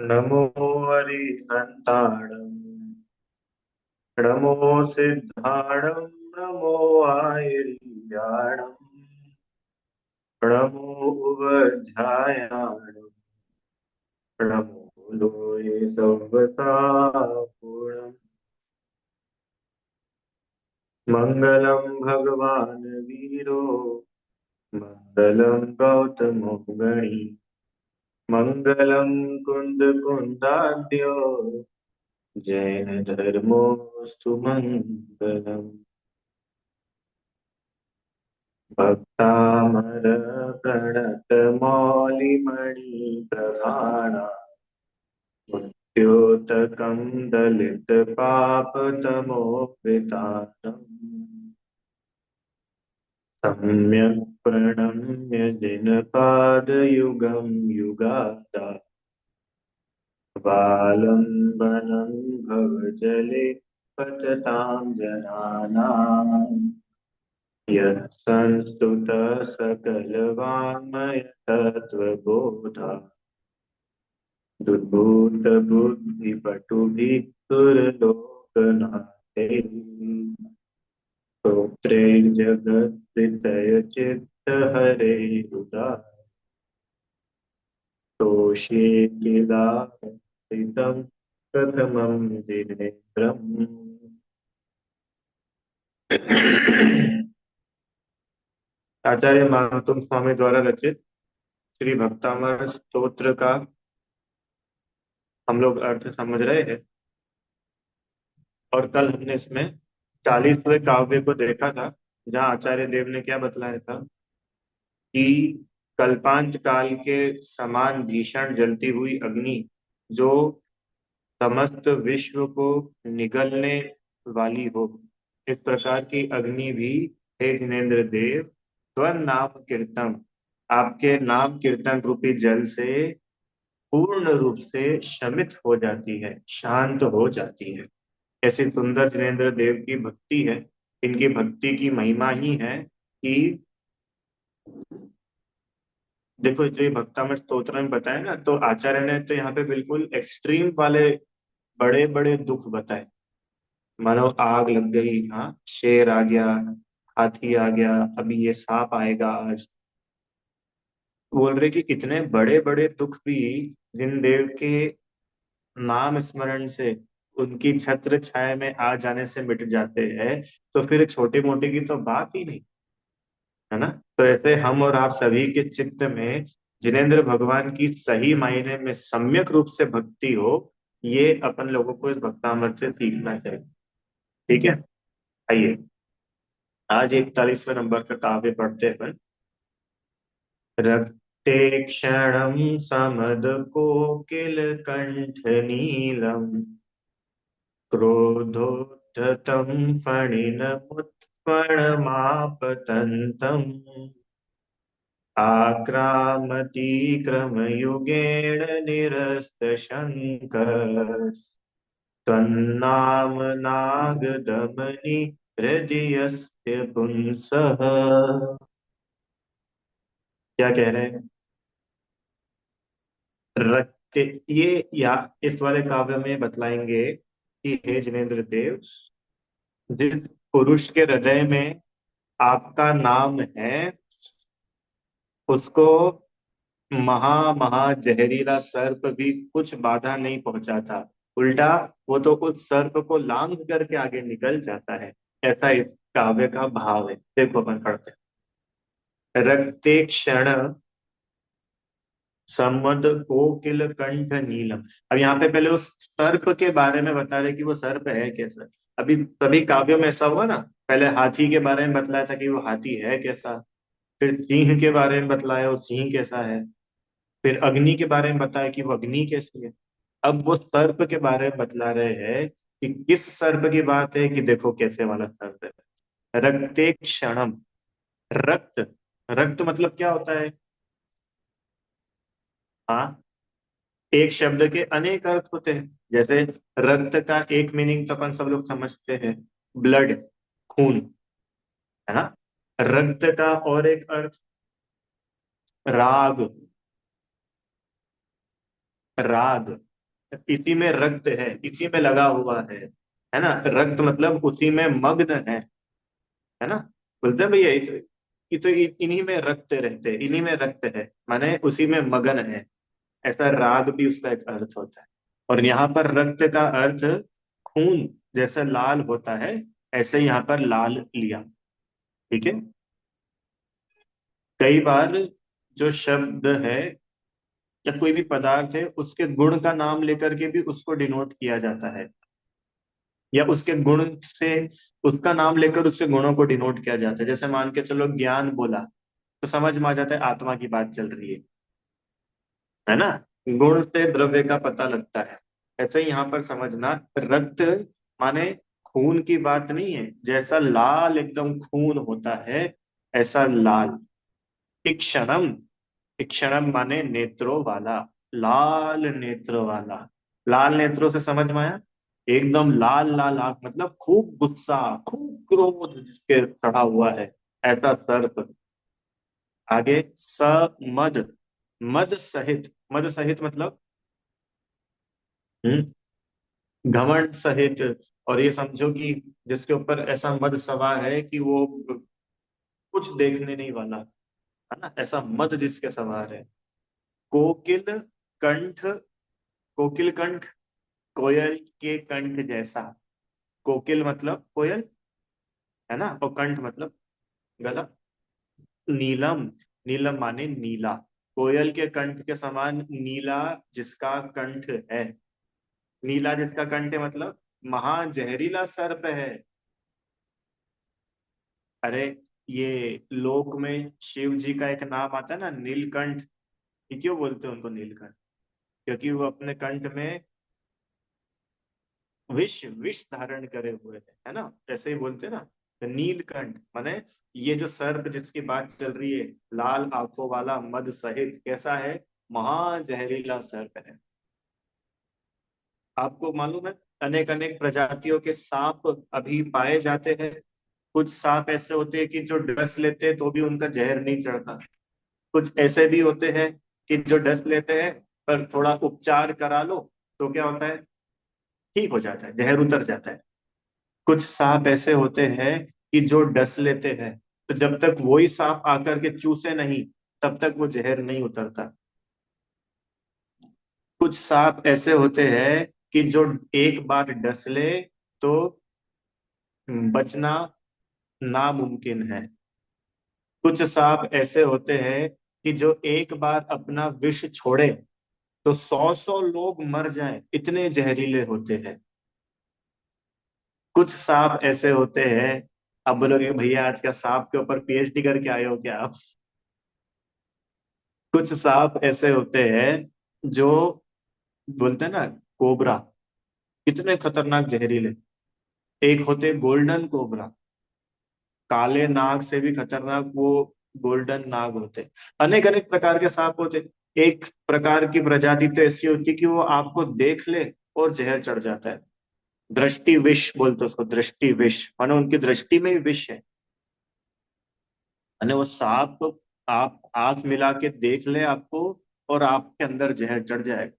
नमो हरिहन्ताणं नमो सिद्धाणं नमो आयुर्याणं नमो उवध्यायाणं नमो लोये सर्वसापूर्णम् मङ्गलं भगवान् वीरो मङ्गलं गौतमो गणी मङ्गलं कुन्दकुन्दाढ्यो जैन धर्मोऽस्तु मङ्गलम् भक्तामर प्रणत मौलिमणि प्रधाना द्योतकं दलित पापतमोपितानम् सम्यक् प्रणम्य जिनपादयुगं युगादा बालम्बनं भवजले पततां जनानाम् यत्संस्तुतः सकलवाङ्मय तत्त्वबोधा दुर्बोधबुद्धिपटुभिः सुरलोकनाथैः स्तोत्रैर्जगत्प्रीतयचित्तहरैरुदार तोषे किलाहितं प्रथमं दिनेन्द्रम् आचार्य मानवतुम स्वामी द्वारा रचित श्री भक्तामर स्तोत्र का हम लोग अर्थ समझ रहे हैं। और कल हमने इसमें 40वें काव्य को देखा था, जहाँ आचार्य देव ने क्या बतलाया था कि कल्पांत काल के समान भीषण जलती हुई अग्नि जो समस्त विश्व को निगलने वाली हो, इस प्रकार की अग्नि भी हे जिनेन्द्र देव स्वनाम कीर्तन, आपके नाम कीर्तन रूपी जल से पूर्ण रूप से शमित हो जाती है, शांत हो जाती है। ऐसी सुंदर जिनेन्द्र देव की भक्ति है। इनकी भक्ति की महिमा ही है कि देखो, जो ये भक्तामृत स्तोत्र में बताया ना, तो आचार्य ने तो यहाँ पे बिल्कुल एक्सट्रीम वाले बड़े बड़े दुख बताए। मानो आग लग गई, हाँ, शेर आ गया, हाथी आ गया, अभी ये सांप आएगा आज। बोल रहे कि इतने बड़े बड़े दुख भी जिन देव के नाम स्मरण से, उनकी छत्र छाया में आ जाने से मिट जाते हैं, तो फिर छोटी मोटी की तो बात ही नहीं, है ना। तो ऐसे हम और आप सभी के चित्त में जिनेन्द्र भगवान की सही मायने में सम्यक रूप से भक्ति हो, ये अपन लोगों को इस भक्तामृत से सीखना चाहिए। ठीक है, आइए आज 41वें नंबर का काव्य पढ़ते हैं अपन। रक्ते क्षणं समद कोकिल कंठ नीलम क्रोधोद्धतं फणिनमुत्फणमापतन्तम् आक्रामतीक्रमयुगेण निरस्तशङ्कः त्वन्नामनागदमनि हृदयस्य पुंसः। क्या कह रहे हैं? रक्ते, ये या इस वाले काव्य में बतलाएंगे कि हे जिनेन्द्र देव, जिस पुरुष के हृदय में आपका नाम है, उसको महा महा जहरीला सर्प भी कुछ बाधा नहीं पहुंचाता। उल्टा वो तो उस सर्प को लांघ करके आगे निकल जाता है। ऐसा इस काव्य का भाव है। देखो अपन पढ़ते हैं। रक्ते क्षण समद कोकिल कंठ नीलम। अब यहाँ पे पहले उस सर्प के बारे में बता रहे कि वो सर्प है कैसा। अभी सभी काव्यों में ऐसा हुआ ना, पहले हाथी के बारे में बतलाया था कि वो हाथी है कैसा, फिर सिंह के बारे में बतलाया वो सिंह कैसा है, फिर अग्नि के बारे में बताया कि वो अग्नि कैसी है। अब वो सर्प के बारे में बतला रहे हैं कि किस सर्प की बात है, कि देखो कैसे वाला सर्प है। रक्ते क्षणम, रक्त, रक्त मतलब क्या होता है? हाँ, एक शब्द के अनेक अर्थ होते हैं। जैसे रक्त का एक मीनिंग तो अपन सब लोग समझते हैं, ब्लड, खून, है ना। रक्त का और एक अर्थ राग, राग। इसी में रक्त है, इसी में लगा हुआ है ना। रक्त मतलब उसी में मग्न है ना। बोलते हैं भैया इन्हीं में रक्त रहते हैं, इन्हीं में रक्त है, माने उसी में मगन है। ऐसा राग भी उसका एक अर्थ होता है। और यहाँ पर रक्त का अर्थ खून जैसा लाल होता है, ऐसे यहाँ पर लाल लिया। ठीक है। कई बार जो शब्द है या कोई भी पदार्थ है, उसके गुण का नाम लेकर के भी उसको डिनोट किया जाता है, या उसके गुण से उसका नाम लेकर उसके गुणों को डिनोट किया जाता है। जैसे मान के चलो ज्ञान बोला, तो समझ में आ जाता है आत्मा की बात चल रही है ना। गुण से द्रव्य का पता लगता है। ऐसे ही यहाँ पर समझना, रक्त माने खून की बात नहीं है। जैसा लाल एकदम खून होता है, ऐसा लाल। इक्षणम, इक्षणम माने नेत्रों वाला, लाल नेत्र वाला। लाल नेत्रों से समझ में आया। एकदम लाल लाल आंख, मतलब खूब गुस्सा, खूब क्रोध जिसके चढ़ा हुआ है, ऐसा सर्प। आगे स मद, मद सहित, मद सहित मतलब घमंड सहित। और ये समझो कि जिसके ऊपर ऐसा मद सवार है कि वो कुछ देखने नहीं वाला, है ना, ऐसा मद जिसके सवार है। कोकिल कंठ, कोकिल कंठ, कोयल के कंठ जैसा। कोकिल मतलब कोयल, है ना, और कंठ मतलब गला। नीलम, नीलम माने नीला। कोयल के कंठ के समान नीला जिसका कंठ है। नीला जिसका कंठ है मतलब महाजहरीला सर्प है। अरे, ये लोक में शिव जी का एक नाम आता है ना, नीलकंठ। ये क्यों बोलते हैं उनको नीलकंठ? क्योंकि वो अपने कंठ में विष विष धारण करे हुए है ना। ऐसे ही बोलते हैं ना। तो नीलकंठ माने ये जो सर्प जिसकी बात चल रही है, लाल आंखों वाला मद सहित, कैसा है? महाजहरीला सर्प है। आपको मालूम है, अनेक अनेक प्रजातियों के सांप अभी पाए जाते हैं। कुछ सांप ऐसे होते हैं कि जो डस लेते हैं तो भी उनका जहर नहीं चढ़ता। कुछ ऐसे भी होते हैं कि जो डस लेते हैं, पर थोड़ा उपचार करा लो तो क्या होता है, ठीक हो जाता है, जहर उतर जाता है। कुछ सांप ऐसे होते हैं कि जो डस लेते हैं, तो जब तक वही सांप आकर के चूसे नहीं, तब तक वो जहर नहीं उतरता। कुछ सांप ऐसे होते हैं कि जो एक बार डस ले तो बचना नामुमकिन है। कुछ सांप ऐसे होते हैं कि जो एक बार अपना विष छोड़े तो सौ सौ लोग मर जाएं, इतने जहरीले होते हैं। कुछ सांप ऐसे होते हैं, अब बोलोगे भैया आज का सांप के ऊपर पीएचडी करके आए हो क्या आप? कुछ सांप ऐसे होते हैं जो बोलते हैं ना, कोबरा, कितने खतरनाक जहरीले। एक होते गोल्डन कोबरा, काले नाग से भी खतरनाक वो गोल्डन नाग होते। अनेक अनेक प्रकार के सांप होते। एक प्रकार की प्रजाति तो ऐसी होती कि वो आपको देख ले और जहर चढ़ जाता है। दृष्टि विष बोलते उसको, दृष्टि विष मानो उनकी दृष्टि में ही विष है। माने वो सांप, आप आंख मिला के देख ले आपको, और आपके अंदर जहर चढ़ जाएगा।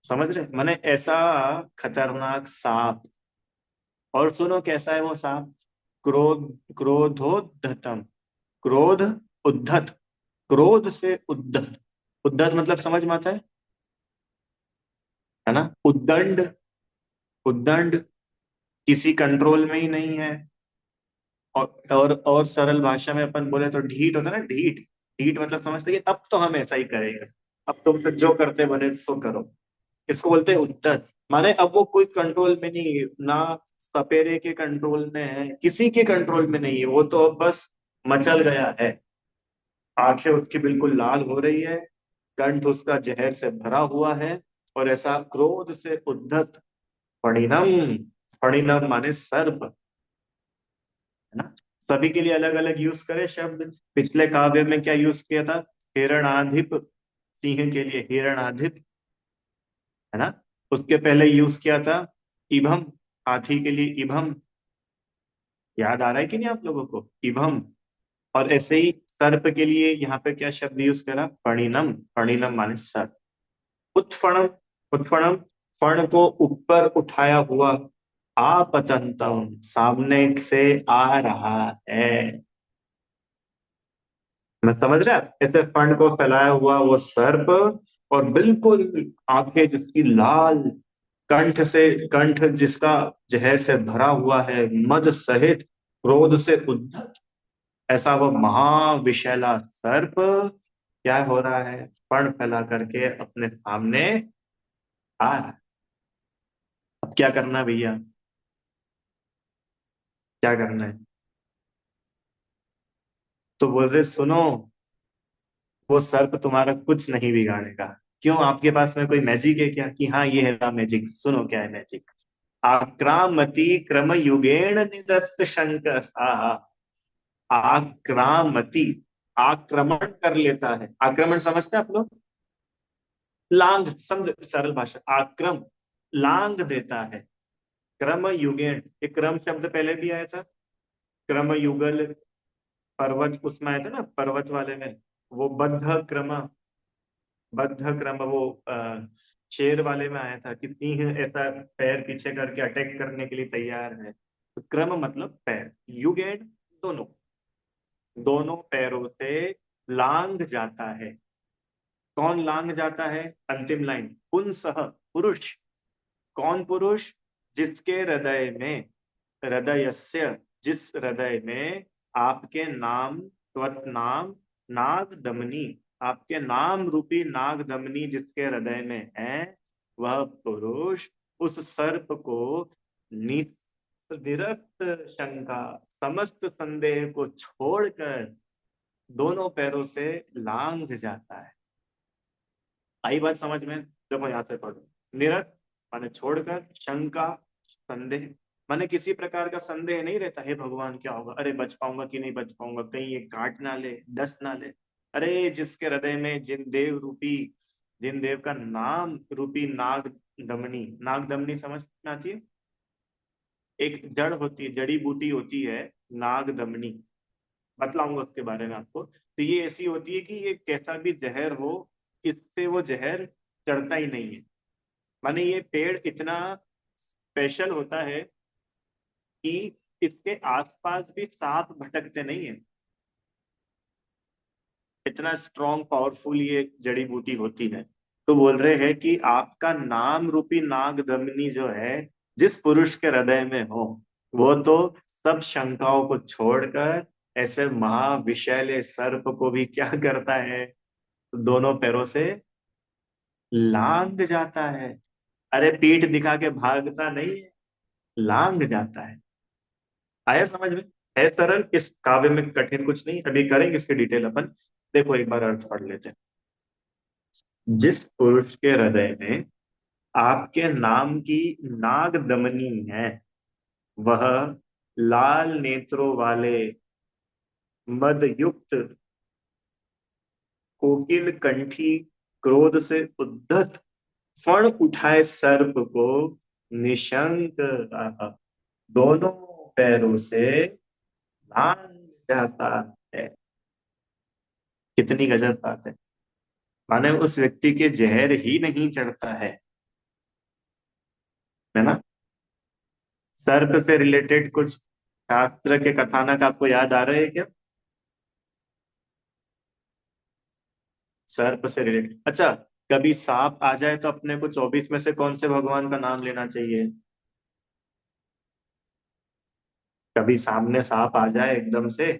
समझ रहे, माने ऐसा खतरनाक सांप। और सुनो कैसा है वो सांप। क्रोध, क्रोधोद्धतम, क्रोध उद्धत, क्रोध से उद्धत। उद्धत मतलब समझ में आता है ना। उद्दंड, उद्दंड किसी कंट्रोल में ही नहीं है। और सरल भाषा में अपन बोले तो ढीठ होता है ना, ढीठ। ढीठ मतलब समझते हैं कि अब तो हम ऐसा ही करेंगे, अब तुम तो जो करते बने सो करो। इसको बोलते हैं उद्धत। माने अब वो कोई कंट्रोल में नहीं है ना, सपेरे के कंट्रोल में है, किसी के कंट्रोल में नहीं है, वो तो अब बस मचल गया है। आंखें उसकी बिल्कुल लाल हो रही है, कंठ उसका जहर से भरा हुआ है, और ऐसा क्रोध से उद्धत। फणिनम, फणिनम माने सर्प, है ना। सभी के लिए अलग अलग यूज करे शब्द। पिछले काव्य में क्या यूज किया था? हिरणाधिप, सिंह के लिए हिरणाधिप, है ना। उसके पहले यूज किया था इभम, हाथी के लिए इभम। याद आ रहा है कि नहीं आप लोगों को, इभम। और ऐसे ही सर्प के लिए यहाँ पे क्या शब्द यूज करा? फणिनम, फणिनम माने सर्प। उत्फणम, उत्फणम, फण को ऊपर उठाया हुआ, आपतंतम, सामने से आ रहा है। मैं समझ रहा है? ऐसे फण को फैलाया हुआ वो सर्प, और बिल्कुल आंखें जिसकी लाल, कंठ से, कंठ जिसका जहर से भरा हुआ है, मद सहित क्रोध से उद्धत, ऐसा वो महाविशैला सर्प क्या हो रहा है, फण फैला करके अपने सामने आ रहा है। अब क्या करना है भैया? क्या करना है? तो बोल रहे सुनो, वो सर्प तुम्हारा कुछ नहीं बिगाड़ेगा। क्यों, आपके पास में कोई मैजिक है क्या? कि हाँ ये है मैजिक, सुनो क्या है मैजिक। आक्रामति क्रम युगेण निरस्त शंक, आक्रामति, आक्रमण कर लेता है। आक्रमण समझते हैं आप लोग? लांग, समझ सरल भाषा, आक्रम, लांग देता है। क्रम युगेण, ये क्रम शब्द पहले भी आया था। क्रम युगल, पर्वत उसमें आया था ना, पर्वत वाले में। वो बद्ध क्रम, बद्ध क्रम वो शेर वाले में आया था कि सिंह ऐसा पैर पीछे करके अटैक करने के लिए तैयार है। तो क्रम मतलब पैर, युगेण दोनों, दोनों पैरों से लांग जाता है। कौन लांग जाता है? अंतिम लाइन, पुंसः, पुरुष। कौन पुरुष? जिसके हृदय में, हृदयस्य, जिस हृदय में आपके नाम, त्वत नाम, नाग दमनी, आपके नाम रूपी नाग दमनी जिसके हृदय में है, वह पुरुष उस सर्प को निरस्त शंका, समस्त संदेह को छोड़कर दोनों पैरों से लांघ जाता है। आई बात समझ में? देखो यहां से पढ़ो। निरस्त माने छोड़कर, शंका संदेह, माने किसी प्रकार का संदेह नहीं रहता, हे भगवान क्या होगा, अरे बच पाऊंगा कि नहीं बच पाऊंगा, कहीं ये काट ना ले, डस ना ले। अरे जिसके हृदय में जिन देव रूपी, जिन देव का नाम रूपी नाग दमनी, नाग दमनी समझ में आती है? एक जड़ होती है, जड़ी बूटी होती है, नाग दमनी, बतलाऊंगा उसके बारे में आपको। तो ये ऐसी होती है कि ये कैसा भी जहर हो, इससे वो जहर चढ़ता ही नहीं है। माने ये पेड़ इतना स्पेशल होता है कि इसके आसपास भी सांप भटकते नहीं है। इतना स्ट्रॉन्ग पावरफुल ये जड़ी बूटी होती है। तो बोल रहे हैं कि आपका नाम रूपी नाग दमनी जो है, जिस पुरुष के हृदय में हो, वो तो सब शंकाओं को छोड़कर ऐसे महाविषैले सर्प को भी क्या करता है, दोनों पैरों से लांग जाता है। अरे पीठ दिखा के भागता नहीं है, लांग जाता है। आया समझ में? है सरल, इस काव्य में कठिन कुछ नहीं, अभी करेंगे इसकी डिटेल अपन। देखो एक बार अर्थ पढ़ लेते हैं। जिस पुरुष के हृदय में आपके नाम की नाग दमनी है, वह लाल नेत्रों वाले, मद युक्त, कोकिल कंठी, क्रोध से उद्धत, फण उठाए सर्प को निशंक, दोनों पैरों से लांग जाता है। कितनी गजब बात है। माने उस व्यक्ति के जहर ही नहीं चढ़ता है ना? सर्प से रिलेटेड कुछ शास्त्र के कथानक आपको याद आ रहे हैं क्या? सर्प से रिलेटेड, अच्छा। कभी सांप आ जाए तो अपने को 24 में से कौन से भगवान का नाम लेना चाहिए? कभी सामने सांप आ जाए एकदम से,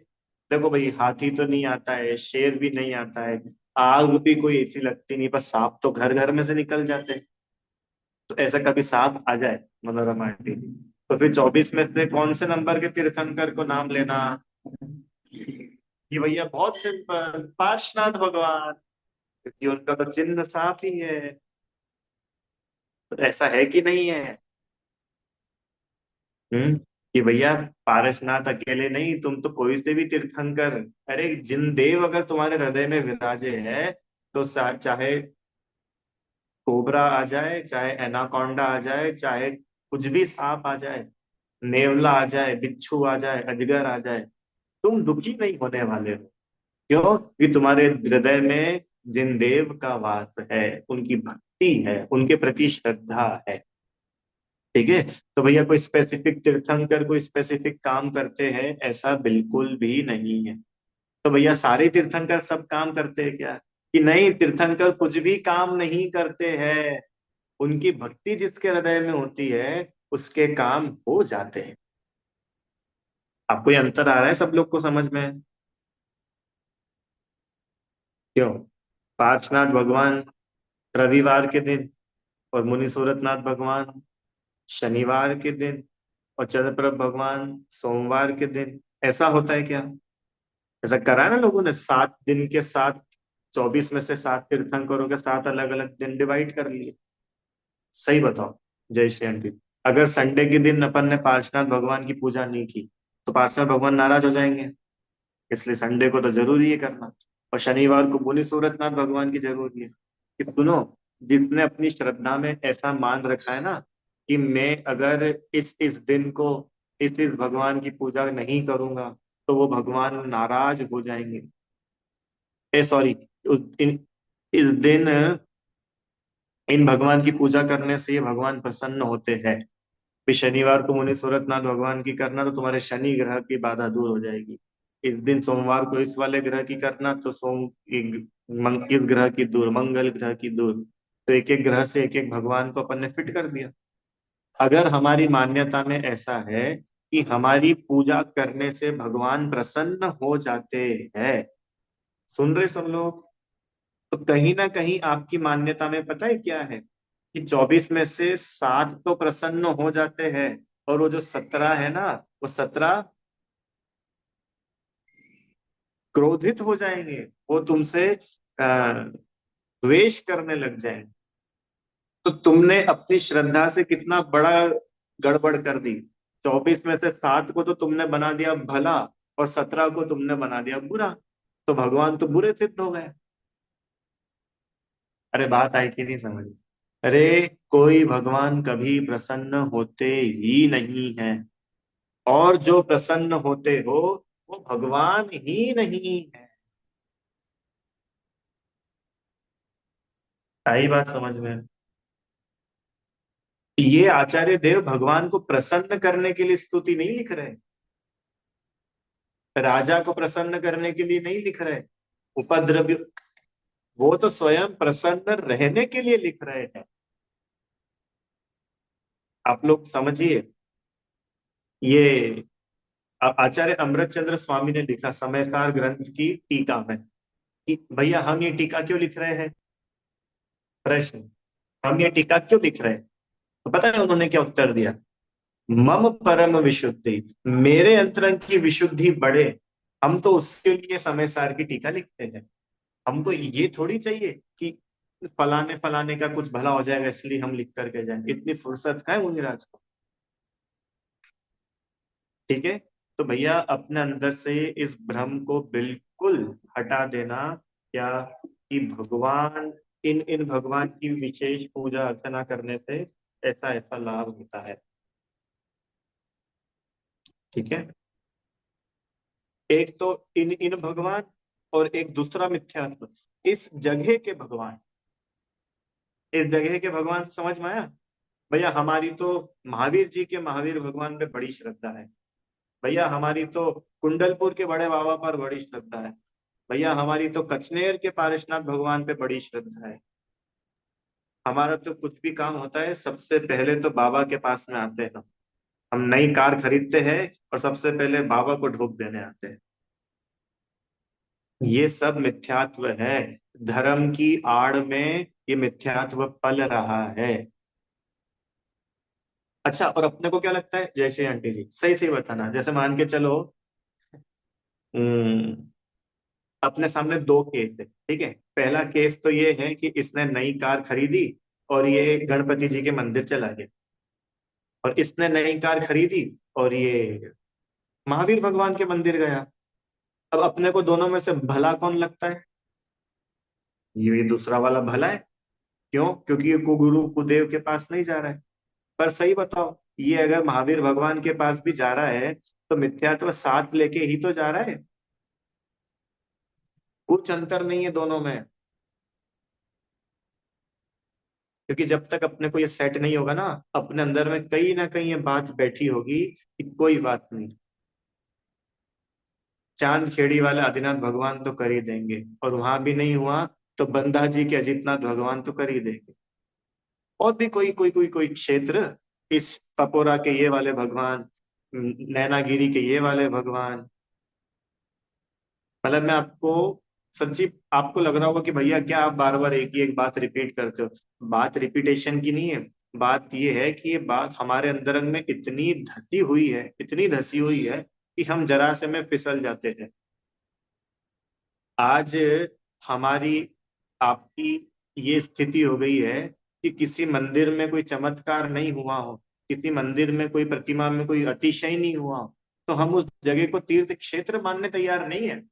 देखो भाई, हाथी तो नहीं आता है, शेर भी नहीं आता है, आग भी कोई ऐसी लगती नहीं, पर सांप तो घर घर में से निकल जाते हैं। तो ऐसा कभी सांप आ जाए मनोरमा आंटी, तो फिर 24 में से कौन से नंबर के तीर्थंकर को नाम लेना? कि भैया बहुत सिंपल, पार्शनाथ भगवान, क्योंकि उनका तो चिन्ह सांप ही है। तो ऐसा है कि नहीं है? कि भैया पारसनाथ अकेले नहीं, तुम तो कोई से भी तीर्थंकर, अरे जिन देव अगर तुम्हारे हृदय में विराजे है, तो चाहे कोबरा आ जाए, चाहे एनाकोंडा आ जाए, चाहे कुछ भी सांप आ जाए, नेवला आ जाए, बिच्छू आ जाए, अजगर आ जाए, तुम दुखी नहीं होने वाले हो। क्यों? कि तुम्हारे हृदय में जिन देव का वास है, उनकी भक्ति है, उनके प्रति श्रद्धा है। ठीक है। तो भैया कोई स्पेसिफिक तीर्थंकर कोई स्पेसिफिक काम करते हैं, ऐसा बिल्कुल भी नहीं है। तो भैया सारे तीर्थंकर सब काम करते हैं क्या? कि नहीं, तीर्थंकर कुछ भी काम नहीं करते हैं। उनकी भक्ति जिसके हृदय में होती है, उसके काम हो जाते हैं। आपको ये अंतर आ रहा है सब लोग को समझ में? क्यों? पार्श्वनाथ भगवान रविवार के दिन, और मुनि सूरतनाथ भगवान शनिवार के दिन, और चंद्रप्रभ भगवान सोमवार के दिन। ऐसा होता है क्या? ऐसा करा है ना लोगों ने, 7 दिन के साथ, 24 में से 7 तीर्थंकरों के साथ अलग अलग दिन डिवाइड कर लिए। सही बताओ। जय श्री आंटी। अगर संडे के दिन अपन ने पार्श्वनाथ भगवान की पूजा नहीं की, तो पार्श्वनाथ भगवान नाराज हो जाएंगे। इसलिए संडे को तो जरूरी है करना। और शनिवार को मुनि सूरतनाथ भगवान की जरूरी है। कि सुनो, जिसने अपनी श्रद्धा में ऐसा मान रखा है ना, कि मैं अगर इस दिन को इस भगवान की पूजा नहीं करूंगा, तो वो भगवान नाराज हो जाएंगे। ए सॉरी, उस इस दिन इन भगवान की पूजा करने से ये भगवान प्रसन्न होते हैं। भी शनिवार को मुनि सूरतनाथ भगवान की करना, तो तुम्हारे शनि ग्रह की बाधा दूर हो जाएगी। इस दिन सोमवार को इस वाले ग्रह की करना, तो इस ग्रह की दूर, मंगल ग्रह की दूर। तो एक एक ग्रह से एक एक भगवान को अपन ने फिट कर दिया। अगर हमारी मान्यता में ऐसा है कि हमारी पूजा करने से भगवान प्रसन्न हो जाते हैं, सुन रहे सब लोग? तो कहीं ना कहीं आपकी मान्यता में पता है क्या है, कि 24 में से 7 तो प्रसन्न हो जाते हैं, और वो जो 17 है ना, वो 17 क्रोधित हो जाएंगे। वो तुमसे द्वेष करने लग जाएंगे। तो तुमने अपनी श्रद्धा से कितना बड़ा गड़बड़ कर दी। 24 में से 7 को तो तुमने बना दिया भला, और 17 को तुमने बना दिया बुरा। तो भगवान तो बुरे सिद्ध हो गए। अरे बात आई कि नहीं समझ? अरे, कोई भगवान कभी प्रसन्न होते ही नहीं है। और जो प्रसन्न होते हो, वो भगवान ही नहीं है। आई बात समझ में? ये आचार्य देव भगवान को प्रसन्न करने के लिए स्तुति नहीं लिख रहे, राजा को प्रसन्न करने के लिए नहीं लिख रहे, उपद्रव, वो तो स्वयं प्रसन्न रहने के लिए लिख रहे हैं। आप लोग समझिए। ये आचार्य अमृत चंद्र स्वामी ने लिखा समय सार ग्रंथ की टीका में, कि भैया हम ये टीका क्यों लिख रहे हैं? प्रश्न, हम ये टीका क्यों लिख रहे हैं? तो पता है उन्होंने क्या उत्तर दिया? मम परम विशुद्धि, मेरे अंतरंग की विशुद्धि बढ़े, हम तो उसके लिए समय सार की टीका लिखते हैं। हमको ये थोड़ी चाहिए कि फलाने फलाने का कुछ भला हो जाएगा इसलिए हम लिख करके जाए। इतनी फुर्सत है मुनिराज को? ठीक है। तो भैया अपने अंदर से इस भ्रम को बिल्कुल हटा देना। क्या? कि भगवान, इन इन भगवान की विशेष पूजा अर्चना करने से ऐसा ऐसा लाभ होता है। ठीक है। एक तो इन इन भगवान, और एक दूसरा मिथ्यात्व, इस जगह के भगवान। इस जगह के भगवान से समझ में आया? भैया हमारी तो महावीर जी के, महावीर भगवान पे बड़ी श्रद्धा है। भैया हमारी तो कुंडलपुर के बड़े बाबा पर बड़ी श्रद्धा है। भैया हमारी तो कचनेर के पारेशनाथ भगवान पे बड़ी श्रद्धा है। हमारा तो कुछ भी काम होता है, सबसे पहले तो बाबा के पास में आते हैं। हम नई कार खरीदते हैं, और सबसे पहले बाबा को ढोक देने आते हैं। ये सब मिथ्यात्व है। धर्म की आड़ में ये मिथ्यात्व पल रहा है। अच्छा, और अपने को क्या लगता है, जैसे आंटी जी सही सही बताना, जैसे मान के चलो, हम्म, अपने सामने 2 केस है, ठीक है। पहला केस तो ये है कि इसने नई कार खरीदी, और ये गणपति जी के मंदिर चला गया। और इसने नई कार खरीदी, और ये महावीर भगवान के मंदिर गया। अब अपने को दोनों में से भला कौन लगता है? ये दूसरा वाला भला है। क्यों? क्योंकि ये कुगुरु कुदेव के पास नहीं जा रहा है। पर सही बताओ, ये अगर महावीर भगवान के पास भी जा रहा है, तो मिथ्यात्व साथ लेके ही तो जा रहा है। कुछ अंतर नहीं है दोनों में। क्योंकि जब तक अपने को ये सेट नहीं होगा ना, अपने अंदर में कहीं ना कहीं ये बात बैठी होगी कि कोई बात नहीं, चांद खेड़ी वाले आदिनाथ भगवान तो कर ही देंगे, और वहां भी नहीं हुआ तो बंदा जी के अजितनाथ भगवान तो कर ही देंगे। और भी कोई क्षेत्र, इस पपोरा के ये वाले भगवान, नैनागिरी के ये वाले भगवान। मतलब मैं आपको सच्ची, आपको लग रहा होगा कि भैया क्या आप बार बार एक ही एक बात रिपीट करते हो। बात रिपीटेशन की नहीं है। बात ये है कि ये बात हमारे अंदर में इतनी धसी हुई है, इतनी धसी हुई है कि हम जरा से में फिसल जाते हैं। आज हमारी, आपकी ये स्थिति हो गई है कि किसी मंदिर में कोई चमत्कार नहीं हुआ हो, किसी मंदिर में कोई प्रतिमा में कोई अतिशय नहीं हुआ हो, तो हम उस जगह को तीर्थ क्षेत्र मानने तैयार नहीं है।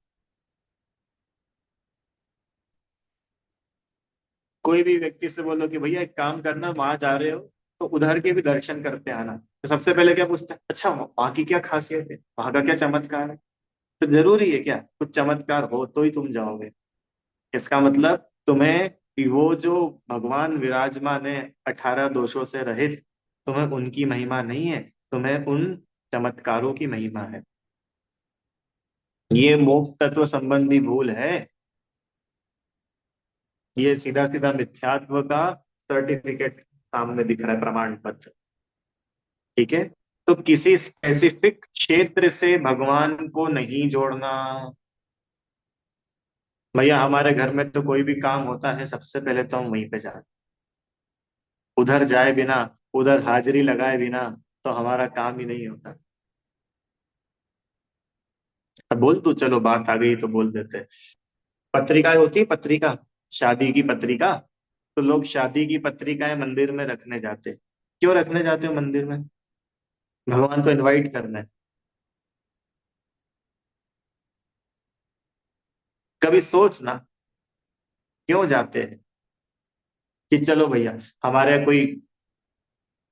कोई भी व्यक्ति से बोलो कि भैया एक काम करना, वहां जा रहे हो तो उधर के भी दर्शन करते आना, तो सबसे पहले क्या पूछते हैं, अच्छा वहां की क्या खासियत है, वहां का क्या चमत्कार है। तो जरूरी है क्या कुछ चमत्कार हो तो ही तुम जाओगे? इसका मतलब तुम्हें वो जो भगवान विराजमान है 18 दोषों से रहित, तुम्हें उनकी महिमा नहीं है, तुम्हें उन चमत्कारों की महिमा है। ये मोक्ष तत्व संबंधी भूल है। ये सीधा सीधा मिथ्यात्व का सर्टिफिकेट सामने दिख रहा है, प्रमाण पत्र। ठीक है। तो किसी स्पेसिफिक क्षेत्र से भगवान को नहीं जोड़ना। भैया हमारे घर में तो कोई भी काम होता है, सबसे पहले तो हम वहीं पे जाते, उधर जाए बिना, उधर हाजिरी लगाए बिना तो हमारा काम ही नहीं होता। अब बोल तू, चलो बात आ गई तो बोल देते हैं। पत्रिका होती है, पत्रिका, शादी की पत्रिका। तो लोग शादी की पत्रिकाएं मंदिर में रखने जाते। क्यों रखने जाते हो मंदिर में? भगवान को इनवाइट करना है। कभी सोच ना, क्यों जाते हैं? कि चलो भैया हमारे यहाँ कोई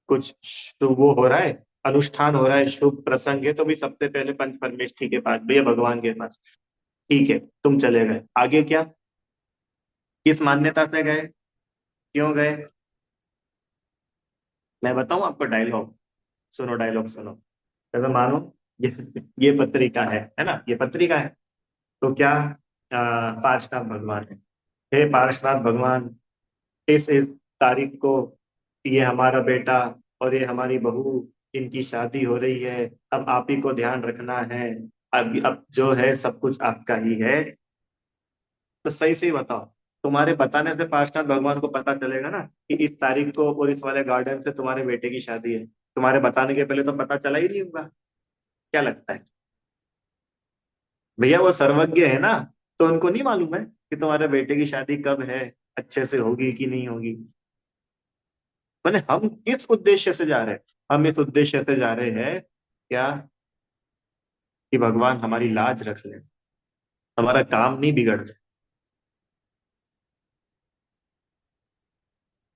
कुछ शुभ वो हो रहा है, अनुष्ठान हो रहा है, शुभ प्रसंग है, तो भी सबसे पहले पंच परमेष्ठी के पास, भैया भगवान के पास। ठीक है, तुम चले गए, आगे क्या? किस मान्यता से गए? क्यों गए? मैं बताऊं आपको डायलॉग, सुनो डायलॉग सुनो। जैसे मानो ये ये पत्रिका है ना, ये पत्रिका है। तो क्या पार्शनाथ भगवान है, हे पार्शनाथ भगवान, इस तारीख को ये हमारा बेटा और ये हमारी बहू, इनकी शादी हो रही है, अब आप ही को ध्यान रखना है। अब जो है सब कुछ आपका ही है। तो सही सही बताओ, तुम्हारे बताने से पार्षनाथ भगवान को पता चलेगा ना कि इस तारीख को और इस वाले गार्डन से तुम्हारे बेटे की शादी है? तुम्हारे बताने के पहले तो पता चला ही नहीं होगा। क्या लगता है? भैया वो सर्वज्ञ है ना, तो उनको नहीं मालूम है कि तुम्हारे बेटे की शादी कब है, अच्छे से होगी कि नहीं होगी? मैंने, हम किस उद्देश्य से जा रहे हैं? हम इस उद्देश्य से जा रहे हैं क्या, कि भगवान हमारी लाज रख ले, हमारा काम नहीं बिगड़ जाए।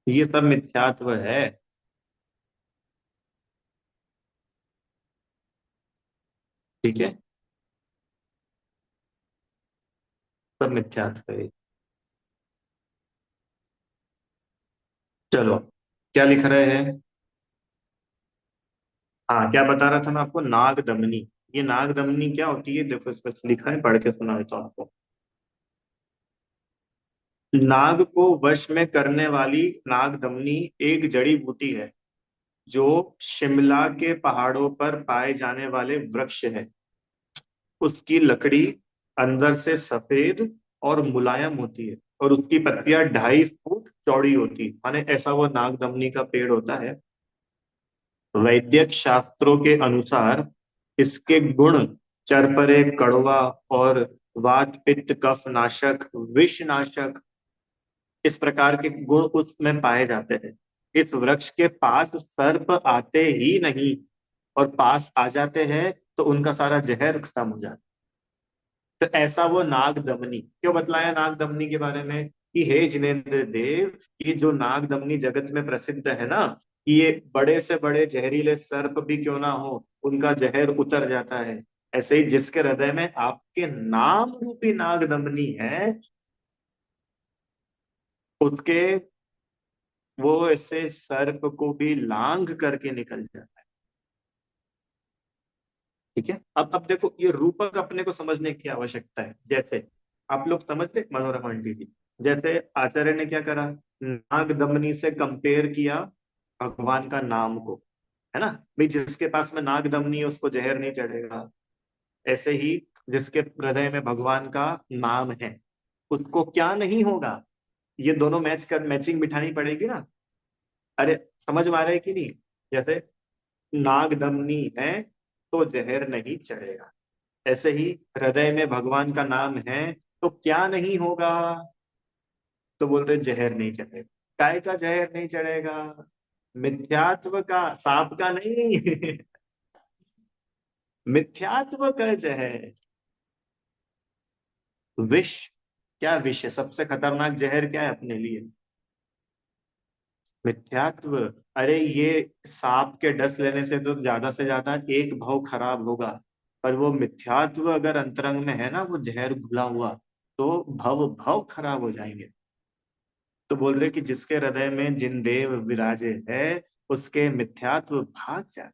ये सब मिथ्यात्व है। ठीक है, सब मिथ्यात्व है। चलो, क्या लिख रहे हैं? हाँ, क्या बता रहा था मैं आपको, नाग दमनी। ये नाग दमनी क्या होती है, देखो इस पर लिखा है, पढ़ के सुना देता हूँ आपको। नाग को वश में करने वाली नाग दमनी एक जड़ी बूटी है, जो शिमला के पहाड़ों पर पाए जाने वाले वृक्ष है। उसकी लकड़ी अंदर से सफेद और मुलायम होती है, और उसकी पत्तियां 2.5 फुट चौड़ी होती, माने ऐसा वो नागदमनी का पेड़ होता है। वैद्यक शास्त्रों के अनुसार इसके गुण चरपरे, कड़वा और वात पित्त कफ नाशक, विष नाशक, इस प्रकार के गुण उसमें पाए जाते हैं। इस वृक्ष के पास सर्प आते ही नहीं, और पास आ जाते हैं तो उनका सारा जहर खत्म हो जाता है। तो ऐसा वो नाग दमनी क्यों बतलाया नाग दमनी के बारे में, कि हे जिनेन्द्र देव, ये जो नाग दमनी जगत में प्रसिद्ध है ना, कि ये बड़े से बड़े जहरीले सर्प भी क्यों ना हो, उनका जहर उतर जाता है। ऐसे ही जिसके हृदय में आपके नाम रूपी नाग दमनी है, उसके वो ऐसे सर्प को भी लांघ करके निकल जाता है। ठीक है, अब देखो ये रूपक अपने को समझने की आवश्यकता है। जैसे आप लोग समझ ले मनोरमा आंटी जी, जैसे आचार्य ने क्या करा, नाग दमनी से कंपेयर किया भगवान का नाम को, है ना। भाई जिसके पास में नाग दमनी है उसको जहर नहीं चढ़ेगा। ऐसे ही जिसके हृदय में भगवान का नाम है उसको क्या नहीं होगा। ये दोनों मैचिंग बिठानी पड़ेगी ना। अरे समझ में आ रहा है कि नहीं। जैसे नाग दमनी है तो जहर नहीं चढ़ेगा, ऐसे ही हृदय में भगवान का नाम है तो क्या नहीं होगा। तो बोल रहे जहर नहीं चढ़ेगा। काय का जहर नहीं चढ़ेगा? मिथ्यात्व का, सांप का नहीं। मिथ्यात्व का जहर। विष। क्या विष है? सबसे खतरनाक जहर क्या है अपने लिए? मिथ्यात्व। अरे ये सांप के डस लेने से तो ज्यादा से ज्यादा एक भाव खराब होगा, पर वो मिथ्यात्व अगर अंतरंग में है ना, वो जहर घुला हुआ, तो भव भव खराब हो जाएंगे। तो बोल रहे कि जिसके हृदय में जिन देव विराजे है उसके मिथ्यात्व भाग जाता है।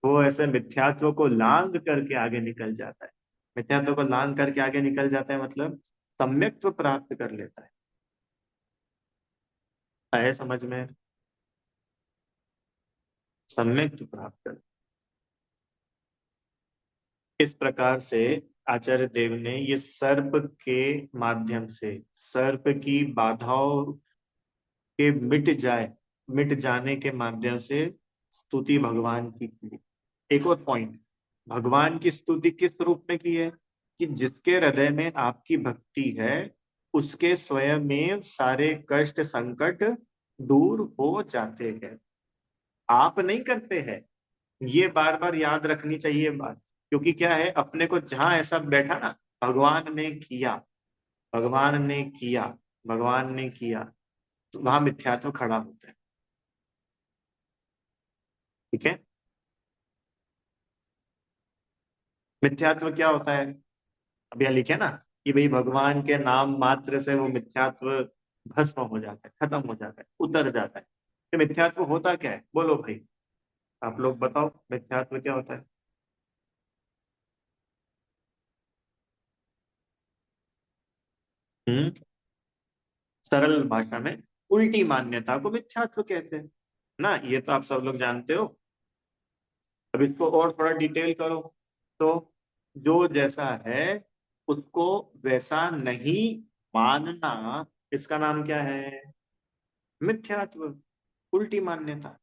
वो ऐसे मिथ्यात्व को लांग करके आगे निकल जाता है। मिथ्यात्व को लांग करके आगे निकल जाता है मतलब सम्यक्त्व प्राप्त कर लेता है समझ में। सम्यक्त्व प्राप्त कर, इस प्रकार से आचार्य देव ने ये सर्प के माध्यम से, सर्प की बाधाओं के मिट जाने के माध्यम से स्तुति भगवान की की। एक और पॉइंट, भगवान की स्तुति किस रूप में की है? कि जिसके हृदय में आपकी भक्ति है उसके स्वयं में सारे कष्ट संकट दूर हो जाते हैं। आप नहीं करते हैं। ये बार बार याद रखनी चाहिए बात। क्योंकि क्या है, अपने को जहां ऐसा बैठा ना, भगवान ने किया, भगवान ने किया, भगवान ने किया, तो वहां मिथ्यात्व खड़ा होता है। ठीक है। मिथ्यात्व क्या होता है? अब यहाँ लिखे ना कि भाई भगवान के नाम मात्र से वो मिथ्यात्व भस्म हो जाता है, खत्म हो जाता है, उतर जाता है। तो मिथ्यात्व होता क्या है बोलो भाई। आप लोग बताओ मिथ्यात्व क्या होता है। हम्म। सरल भाषा में उल्टी मान्यता को मिथ्यात्व कहते हैं ना, ये तो आप सब लोग जानते हो। अब इसको और थोड़ा डिटेल करो तो, जो जैसा है उसको वैसा नहीं मानना, इसका नाम क्या है? मिथ्यात्व, उल्टी मान्यता।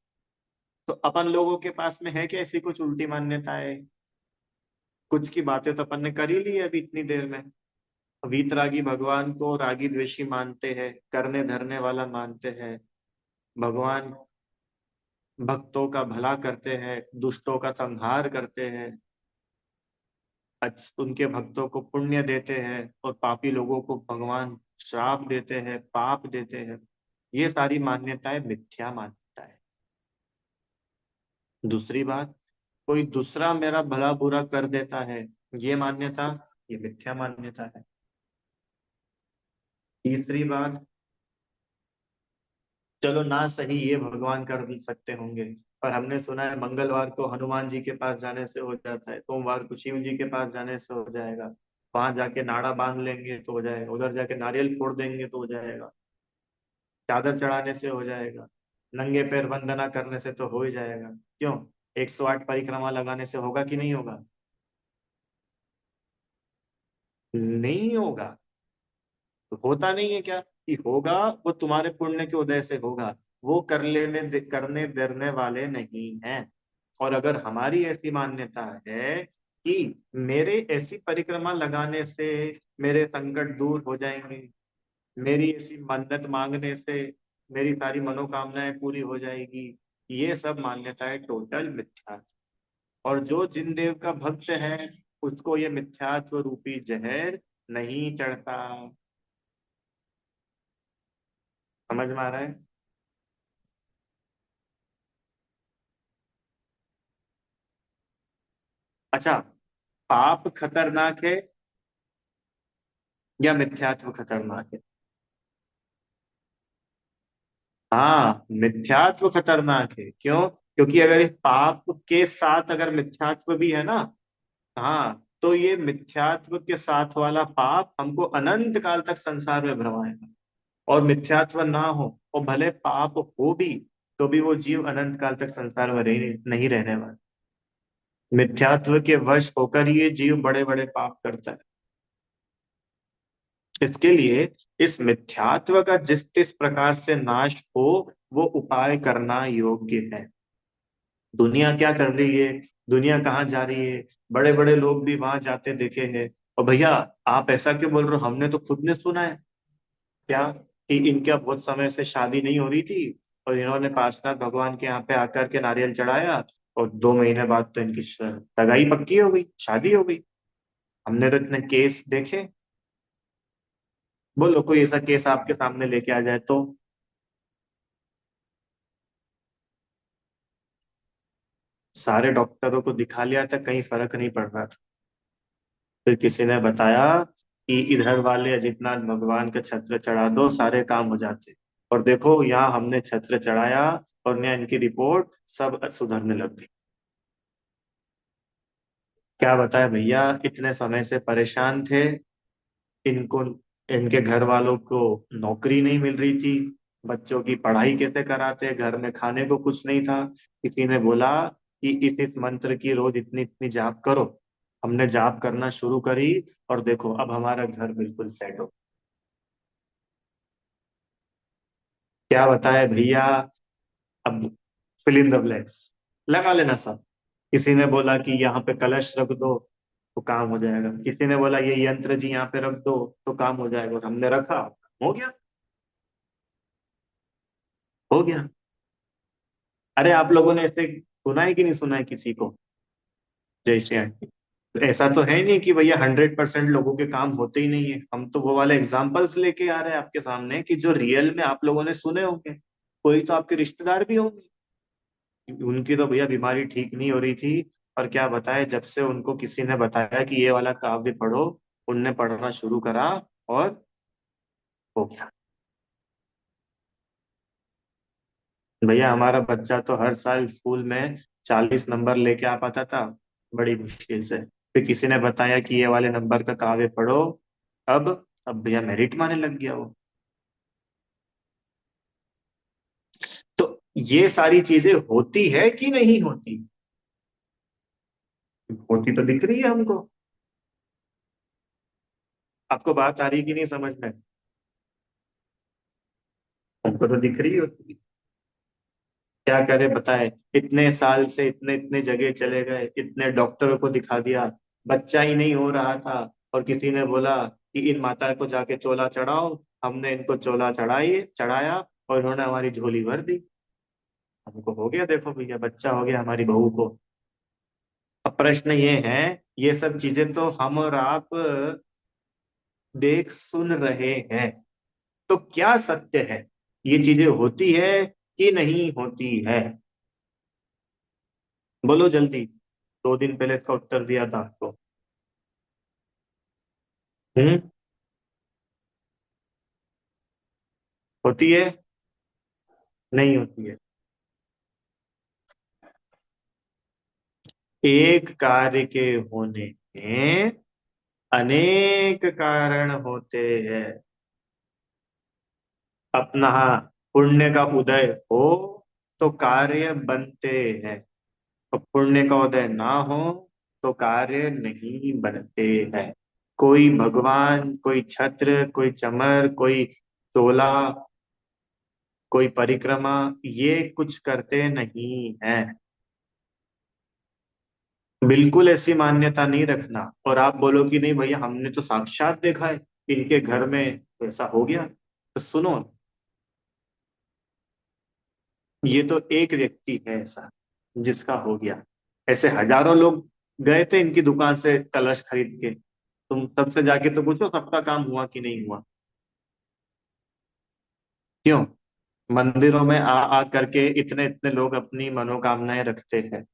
तो अपन लोगों के पास में है क्या ऐसी कुछ उल्टी मान्यताएं? कुछ की बातें तो अपन ने कर ही ली है अभी इतनी देर में। वीतरागी भगवान को रागी द्वेषी मानते हैं, करने धरने वाला मानते हैं। भगवान भक्तों का भला करते हैं, दुष्टों का संहार करते हैं। उनके भक्तों को पुण्य देते हैं और पापी लोगों को भगवान श्राप देते हैं, पाप देते हैं। ये सारी मान्यताएं मिथ्या मान्यता है। दूसरी बात, कोई दूसरा मेरा भला बुरा कर देता है, ये मान्यता, ये मिथ्या मान्यता है। तीसरी बात, चलो ना सही ये भगवान कर सकते होंगे, पर हमने सुना है मंगलवार को हनुमान जी के पास जाने से हो जाता है, सोमवार को शिव जी के पास जाने से हो जाएगा, वहां जाके नाड़ा बांध लेंगे तो हो जाएगा, उधर जाके नारियल फोड़ देंगे तो हो जाएगा, चादर चढ़ाने से हो जाएगा, नंगे पैर वंदना करने से तो हो ही जाएगा। क्यों? 108 परिक्रमा लगाने से होगा कि नहीं होगा? नहीं होगा। तो होता नहीं है क्या कि होगा? वो तुम्हारे पुण्य के उदय से होगा। वो करने डरने वाले नहीं हैं। और अगर हमारी ऐसी मान्यता है कि मेरे ऐसी परिक्रमा लगाने से मेरे संकट दूर हो जाएंगे, मेरी ऐसी मन्नत मांगने से मेरी सारी मनोकामनाएं पूरी हो जाएगी, ये सब मान्यताएं टोटल मिथ्या। और जो जिन देव का भक्त है उसको ये मिथ्यात्व रूपी जहर नहीं चढ़ता। समझ में आ रहा है? अच्छा, पाप खतरनाक है या मिथ्यात्व खतरनाक है? हाँ, मिथ्यात्व खतरनाक है। क्यों? क्योंकि अगर इस पाप के साथ अगर मिथ्यात्व भी है ना, हाँ, तो ये मिथ्यात्व के साथ वाला पाप हमको अनंत काल तक संसार में भरमाएगा। और मिथ्यात्व ना हो और भले पाप हो भी, तो भी वो जीव अनंत काल तक संसार में नहीं रहने वाला। मिथ्यात्व के वश होकर ये जीव बड़े बड़े पाप करता है। इसके लिए इस मिथ्यात्व का जिस जिस प्रकार से नाश हो, वो उपाय करना योग्य है। दुनिया क्या कर रही है, दुनिया कहाँ जा रही है, बड़े बड़े लोग भी वहां जाते देखे हैं। और भैया, आप ऐसा क्यों बोल रहे हो, हमने तो खुद ने सुना है। क्या? कि इनका बहुत समय से शादी नहीं हो रही थी, और इन्होंने पार्शनाथ भगवान के यहाँ पे आकर के नारियल चढ़ाया, और 2 महीने बाद तो इनकी सगाई पक्की हो गई, शादी हो गई। हमने तो इतने केस देखे। बोलो कोई ऐसा केस आपके सामने लेके आ जाए तो। सारे डॉक्टरों को दिखा लिया था, कहीं फर्क नहीं पड़ रहा था। फिर किसी ने बताया कि इधर वाले अजितनाथ भगवान का छत्र चढ़ा दो, सारे काम हो जाते। और देखो यहाँ हमने छत्र चढ़ाया, और यहाँ इनकी रिपोर्ट सब सुधरने लग गई। क्या बताए भैया, इतने समय से परेशान थे। इनको, इनके घर वालों को नौकरी नहीं मिल रही थी। बच्चों की पढ़ाई कैसे कराते, घर में खाने को कुछ नहीं था। किसी ने बोला कि इस मंत्र की रोज इतनी इतनी जाप करो। हमने जाप करना शुरू करी, और देखो अब हमारा घर बिल्कुल सेट हो। क्या बताए भैया। अब फिल इन द ब्लैंक्स लगा लेना सब। किसी ने बोला कि यहाँ पे कलश रख दो तो काम हो जाएगा, किसी ने बोला ये यंत्र जी यहाँ पे रख दो तो काम हो जाएगा, और हमने रखा, हो गया। हो गया। अरे आप लोगों ने ऐसे सुना है कि नहीं सुना है किसी को? जय श्री आंटी। तो ऐसा तो है नहीं कि भैया 100% लोगों के काम होते ही नहीं है। हम तो वो वाले एग्जाम्पल्स लेके आ रहे हैं आपके सामने कि जो रियल में आप लोगों ने सुने होंगे। कोई तो आपके रिश्तेदार भी होंगे, उनकी तो भैया बीमारी ठीक नहीं हो रही थी। और क्या बताए, जब से उनको किसी ने बताया कि ये वाला काव्य पढ़ो, उनने पढ़ना शुरू करा, और हो गया। भैया हमारा बच्चा तो हर साल स्कूल में 40 नंबर लेके आ पाता था, बड़ी मुश्किल से। फिर किसी ने बताया कि ये वाले नंबर का काव्य पढ़ो। अब अब भैया मेरिट में आने लग गया वो। तो ये सारी चीजें होती है कि नहीं होती? होती तो दिख रही है हमको। आपको बात आ रही है कि नहीं समझ में? हमको तो दिख रही होती। क्या करे बताए, इतने साल से इतने इतने जगह चले गए, इतने डॉक्टरों को दिखा दिया, बच्चा ही नहीं हो रहा था। और किसी ने बोला कि इन माता को जाके चोला चढ़ाओ। हमने इनको चोला चढ़ाया, और इन्होंने हमारी झोली भर दी। हमको हो गया, देखो भैया बच्चा हो गया हमारी बहू को। अब प्रश्न ये है, ये सब चीजें तो हम और आप देख सुन रहे हैं, तो क्या सत्य है? ये चीजें होती है कि नहीं होती है? बोलो जल्दी। 2 दिन पहले इसका उत्तर दिया था आपको। हम्म। होती है? नहीं होती है। एक कार्य के होने में अनेक कारण होते हैं। अपना पुण्य का उदय हो तो कार्य बनते हैं, और पुण्य का उदय ना हो तो कार्य नहीं बनते हैं। कोई भगवान, कोई छत्र, कोई चमर, कोई चोला, कोई परिक्रमा, ये कुछ करते नहीं है। बिल्कुल ऐसी मान्यता नहीं रखना। और आप बोलो कि नहीं भैया हमने तो साक्षात देखा है, इनके घर में ऐसा हो गया, तो सुनो, ये तो एक व्यक्ति है ऐसा जिसका हो गया। ऐसे हजारों लोग गए थे इनकी दुकान से कलश खरीद के। तुम सबसे जाके तो पूछो सबका काम हुआ कि नहीं हुआ। क्यों? मंदिरों में आ आ करके इतने इतने लोग अपनी मनोकामनाएं रखते हैं।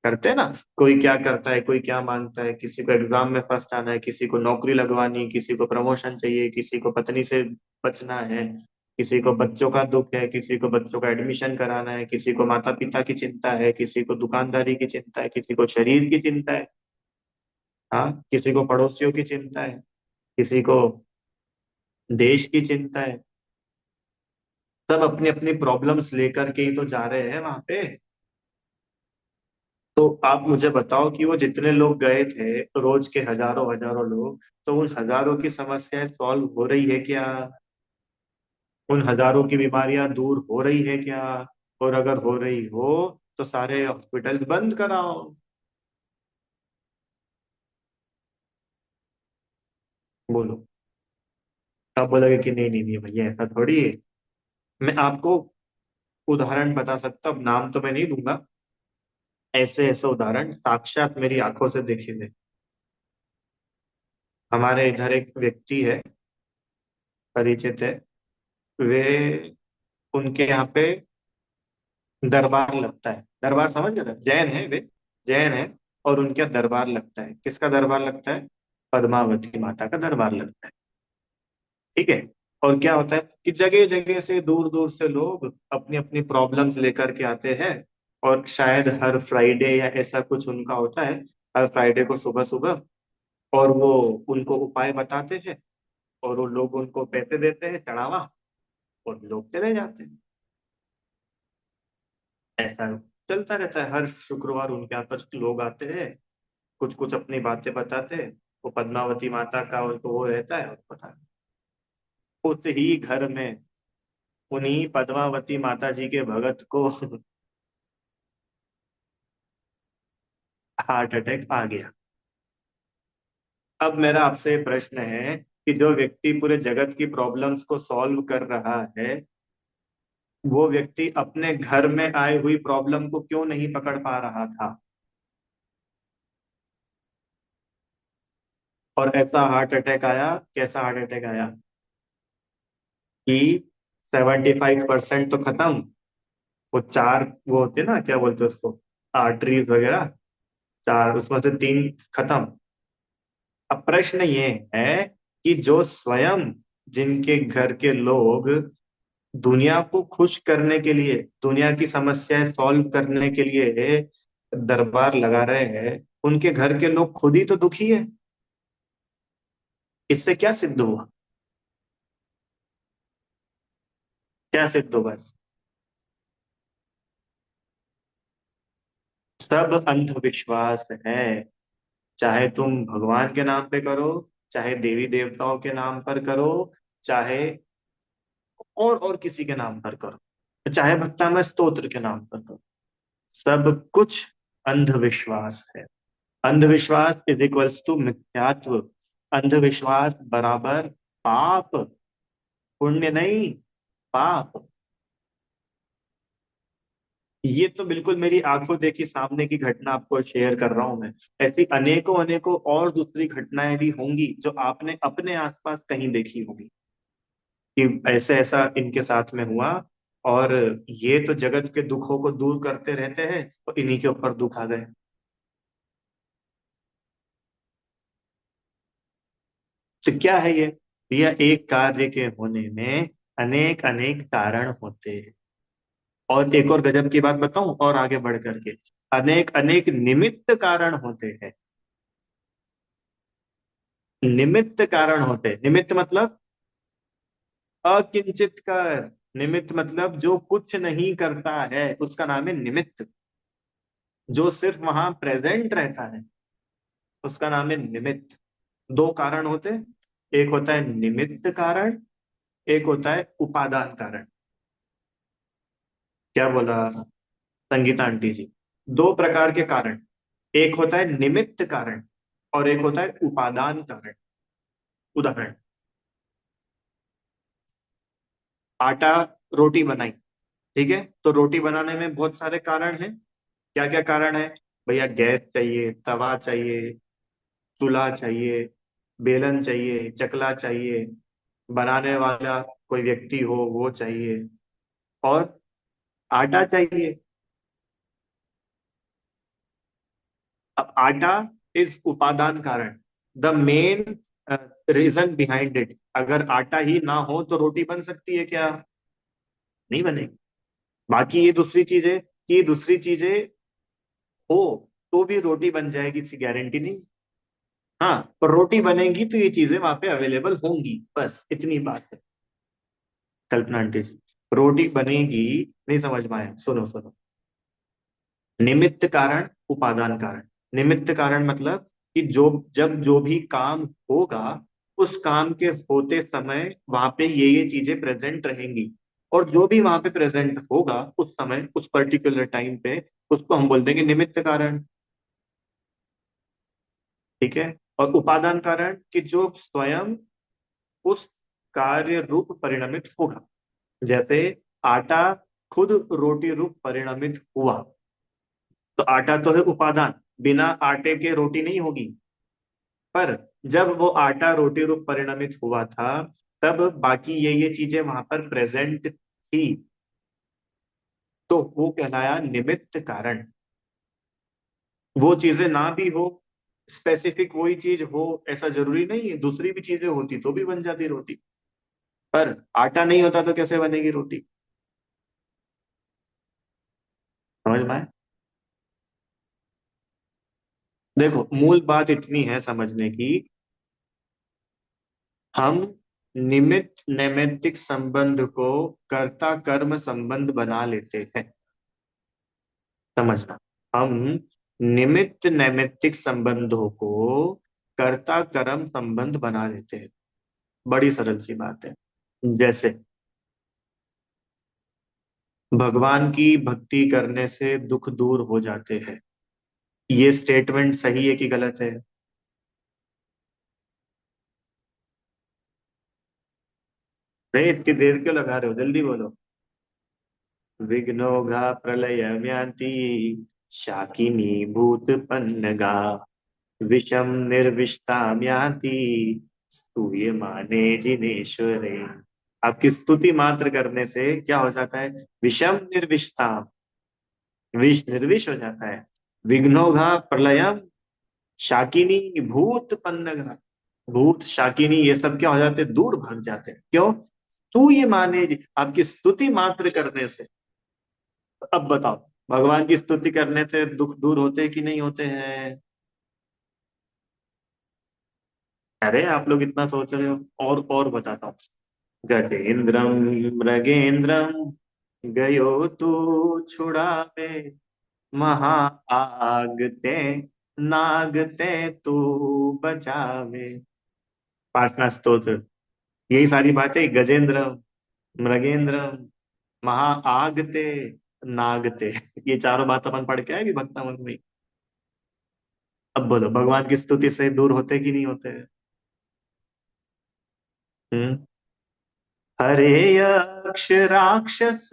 करते हैं ना। कोई क्या करता है, कोई क्या मांगता है, किसी को एग्जाम में फर्स्ट आना है, किसी को नौकरी लगवानी, किसी को प्रमोशन चाहिए, किसी को पत्नी से बचना है, किसी को बच्चों का दुख है, किसी को बच्चों का एडमिशन कराना है, किसी को माता पिता की चिंता है, किसी को दुकानदारी की चिंता है, किसी को शरीर की चिंता है। हाँ, किसी को पड़ोसियों की चिंता है, किसी को देश की चिंता है। सब अपनी अपनी प्रॉब्लम्स लेकर के ही तो जा रहे हैं वहां पे। तो आप मुझे बताओ कि वो जितने लोग गए थे, रोज के हजारों हजारों लोग, तो उन हजारों की समस्याएं सॉल्व हो रही है क्या? उन हजारों की बीमारियां दूर हो रही है क्या? और अगर हो रही हो तो सारे हॉस्पिटल्स बंद कराओ। बोलो। आप बोलोगे कि नहीं नहीं नहीं भैया, ऐसा थोड़ी है। मैं आपको उदाहरण बता सकता हूँ, अब नाम तो मैं नहीं दूंगा। ऐसे ऐसे उदाहरण साक्षात मेरी आंखों से देखे थे। हमारे इधर एक व्यक्ति है, परिचित है। वे, उनके यहाँ पे दरबार लगता है। दरबार समझ गए ना? जैन है वे, जैन है। और उनके यहाँ दरबार लगता है। किसका दरबार लगता है? पद्मावती माता का दरबार लगता है। ठीक है। और क्या होता है कि जगह जगह से, दूर दूर से लोग अपनी अपनी प्रॉब्लम्स लेकर के आते हैं। और शायद हर फ्राइडे या ऐसा कुछ उनका होता है, हर फ्राइडे को सुबह सुबह। और वो उनको उपाय बताते हैं, और वो लोग उनको पैसे देते हैं चढ़ावा, और लोग चले जाते हैं। ऐसा चलता रहता है। हर शुक्रवार उनके यहाँ पर लोग आते हैं, कुछ कुछ अपनी बातें बताते हैं। वो पद्मावती माता का उनको वो रहता है, और पता नहीं, उस ही घर में, उन्हीं पद्मावती माता जी के भगत को हार्ट अटैक आ गया। अब मेरा आपसे प्रश्न है कि जो व्यक्ति पूरे जगत की प्रॉब्लम्स को सॉल्व कर रहा है, वो व्यक्ति अपने घर में आई हुई प्रॉब्लम को क्यों नहीं पकड़ पा रहा था? और ऐसा हार्ट अटैक आया, कैसा हार्ट अटैक आया कि 75% तो खत्म। वो चार, वो होते हैं ना, क्या बोलते हैं उसको, आर्टरीज वगैरह, चार उसमें से तीन खत्म। अब प्रश्न ये है कि जो स्वयं, जिनके घर के लोग दुनिया को खुश करने के लिए, दुनिया की समस्याएं सॉल्व करने के लिए दरबार लगा रहे हैं, उनके घर के लोग खुद ही तो दुखी है। इससे क्या सिद्ध हुआ? क्या सिद्ध होगा इससे? सब अंधविश्वास है। चाहे तुम भगवान के नाम पे करो, चाहे देवी देवताओं के नाम पर करो, चाहे और किसी के नाम पर करो, चाहे भक्ता में स्तोत्र के नाम पर करो, सब कुछ अंधविश्वास है। अंधविश्वास इज इक्वल्स टू मिथ्यात्व। अंधविश्वास बराबर पाप। पुण्य नहीं, पाप। ये तो बिल्कुल मेरी आंखों देखी सामने की घटना आपको शेयर कर रहा हूं मैं। ऐसी अनेकों अनेकों और दूसरी घटनाएं भी होंगी जो आपने अपने आसपास कहीं देखी होगी, कि ऐसे ऐसा इनके साथ में हुआ। और ये तो जगत के दुखों को दूर करते रहते हैं, और इन्हीं के ऊपर दुख आ गए। तो क्या है ये? यह एक कार्य के होने में अनेक अनेक कारण होते हैं। और एक और गजब की बात बताऊं, और आगे बढ़ करके, अनेक अनेक निमित्त कारण होते हैं। निमित्त कारण होते हैं। निमित्त मतलब अकिंचित कर। निमित्त मतलब जो कुछ नहीं करता है, उसका नाम है निमित्त। जो सिर्फ वहां प्रेजेंट रहता है, उसका नाम है निमित्त। दो कारण होते हैं, एक होता है निमित्त कारण, एक होता है उपादान कारण। क्या बोला संगीता आंटी जी? दो प्रकार के कारण। एक होता है निमित्त कारण, और एक होता है उपादान कारण। उदाहरण, आटा, रोटी बनाई। ठीक है, तो रोटी बनाने में बहुत सारे कारण हैं। क्या क्या कारण है? भैया गैस चाहिए, तवा चाहिए, चूल्हा चाहिए, बेलन चाहिए, चकला चाहिए, बनाने वाला कोई व्यक्ति हो वो चाहिए, और आटा चाहिए। अब आटा इज उपादान कारण, the main reason behind it. अगर आटा ही ना हो तो रोटी बन सकती है क्या? नहीं बनेगी। बाकी ये दूसरी चीज है कि ये दूसरी चीजें हो तो भी रोटी बन जाएगी, इसकी गारंटी नहीं। हाँ, पर रोटी बनेगी तो ये चीजें वहां पे अवेलेबल होंगी, बस इतनी बात है। कल्पना आंटी जी, रोटी बनेगी। नहीं समझ में आया, सुनो सुनो। निमित्त कारण, उपादान कारण। निमित्त कारण मतलब कि जो, जब जो भी काम होगा, उस काम के होते समय वहां पे ये चीजें प्रेजेंट रहेंगी। और जो भी वहां पे प्रेजेंट होगा उस समय, उस पर्टिकुलर टाइम पे, उसको हम बोल देंगे निमित्त कारण। ठीक है। और उपादान कारण कि जो स्वयं उस कार्य रूप परिणमित होगा। जैसे आटा खुद रोटी रूप परिणमित हुआ, तो आटा तो है उपादान, बिना आटे के रोटी नहीं होगी। पर जब वो आटा रोटी रूप परिणमित हुआ था, तब बाकी ये चीजें वहां पर प्रेजेंट थी, तो वो कहलाया निमित्त कारण। वो चीजें ना भी हो, स्पेसिफिक वही चीज हो, ऐसा जरूरी नहीं है, दूसरी भी चीजें होती तो भी बन जाती रोटी। पर आटा नहीं होता तो कैसे बनेगी रोटी? समझ में आए? देखो, मूल बात इतनी है समझने की, हम निमित्त नैमित्तिक संबंध को कर्ता कर्म संबंध बना लेते हैं। समझना, हम निमित्त नैमित्तिक संबंधों को कर्ता कर्म संबंध बना लेते हैं। बड़ी सरल सी बात है। जैसे भगवान की भक्ति करने से दुख दूर हो जाते हैं, ये स्टेटमेंट सही है कि गलत है? नहीं, इतनी देर क्यों लगा रहे हो, जल्दी बोलो। विघ्नोघा प्रलयम्यान्ति, शाकिनी भूतपन्नगा, विषम निर्विष्टाम यान्ति, स्तूयमाने जिनेश्वरे। आपकी स्तुति मात्र करने से क्या हो जाता है? विषम निर्विष्टाम, विष निर्विष हो जाता है। विघ्नोघा प्रलयम, शाकिनी भूतपन्नगा, भूत शाकिनी ये सब क्या हो जाते हैं? दूर भाग जाते हैं। क्यों? तू ये माने जी, आपकी स्तुति मात्र करने से। अब बताओ, भगवान की स्तुति करने से दुख दूर होते हैं कि नहीं होते हैं? अरे आप लोग इतना सोच रहे हो, और बताता हूँ। गजेंद्रम मृगेंद्रम, गयो तू छुड़ावे, महा आग ते नाग ते तू बचावे। पाटना स्तोत्र, यही सारी बातें, गजेंद्रम, मृगेंद्रम, महा आग ते, नाग ते, ये चारों बात अपन पढ़ के आए भक्तमंग में। अब बोलो, भगवान की स्तुति से दूर होते कि नहीं होते? हम्म। हरे यक्ष राक्षस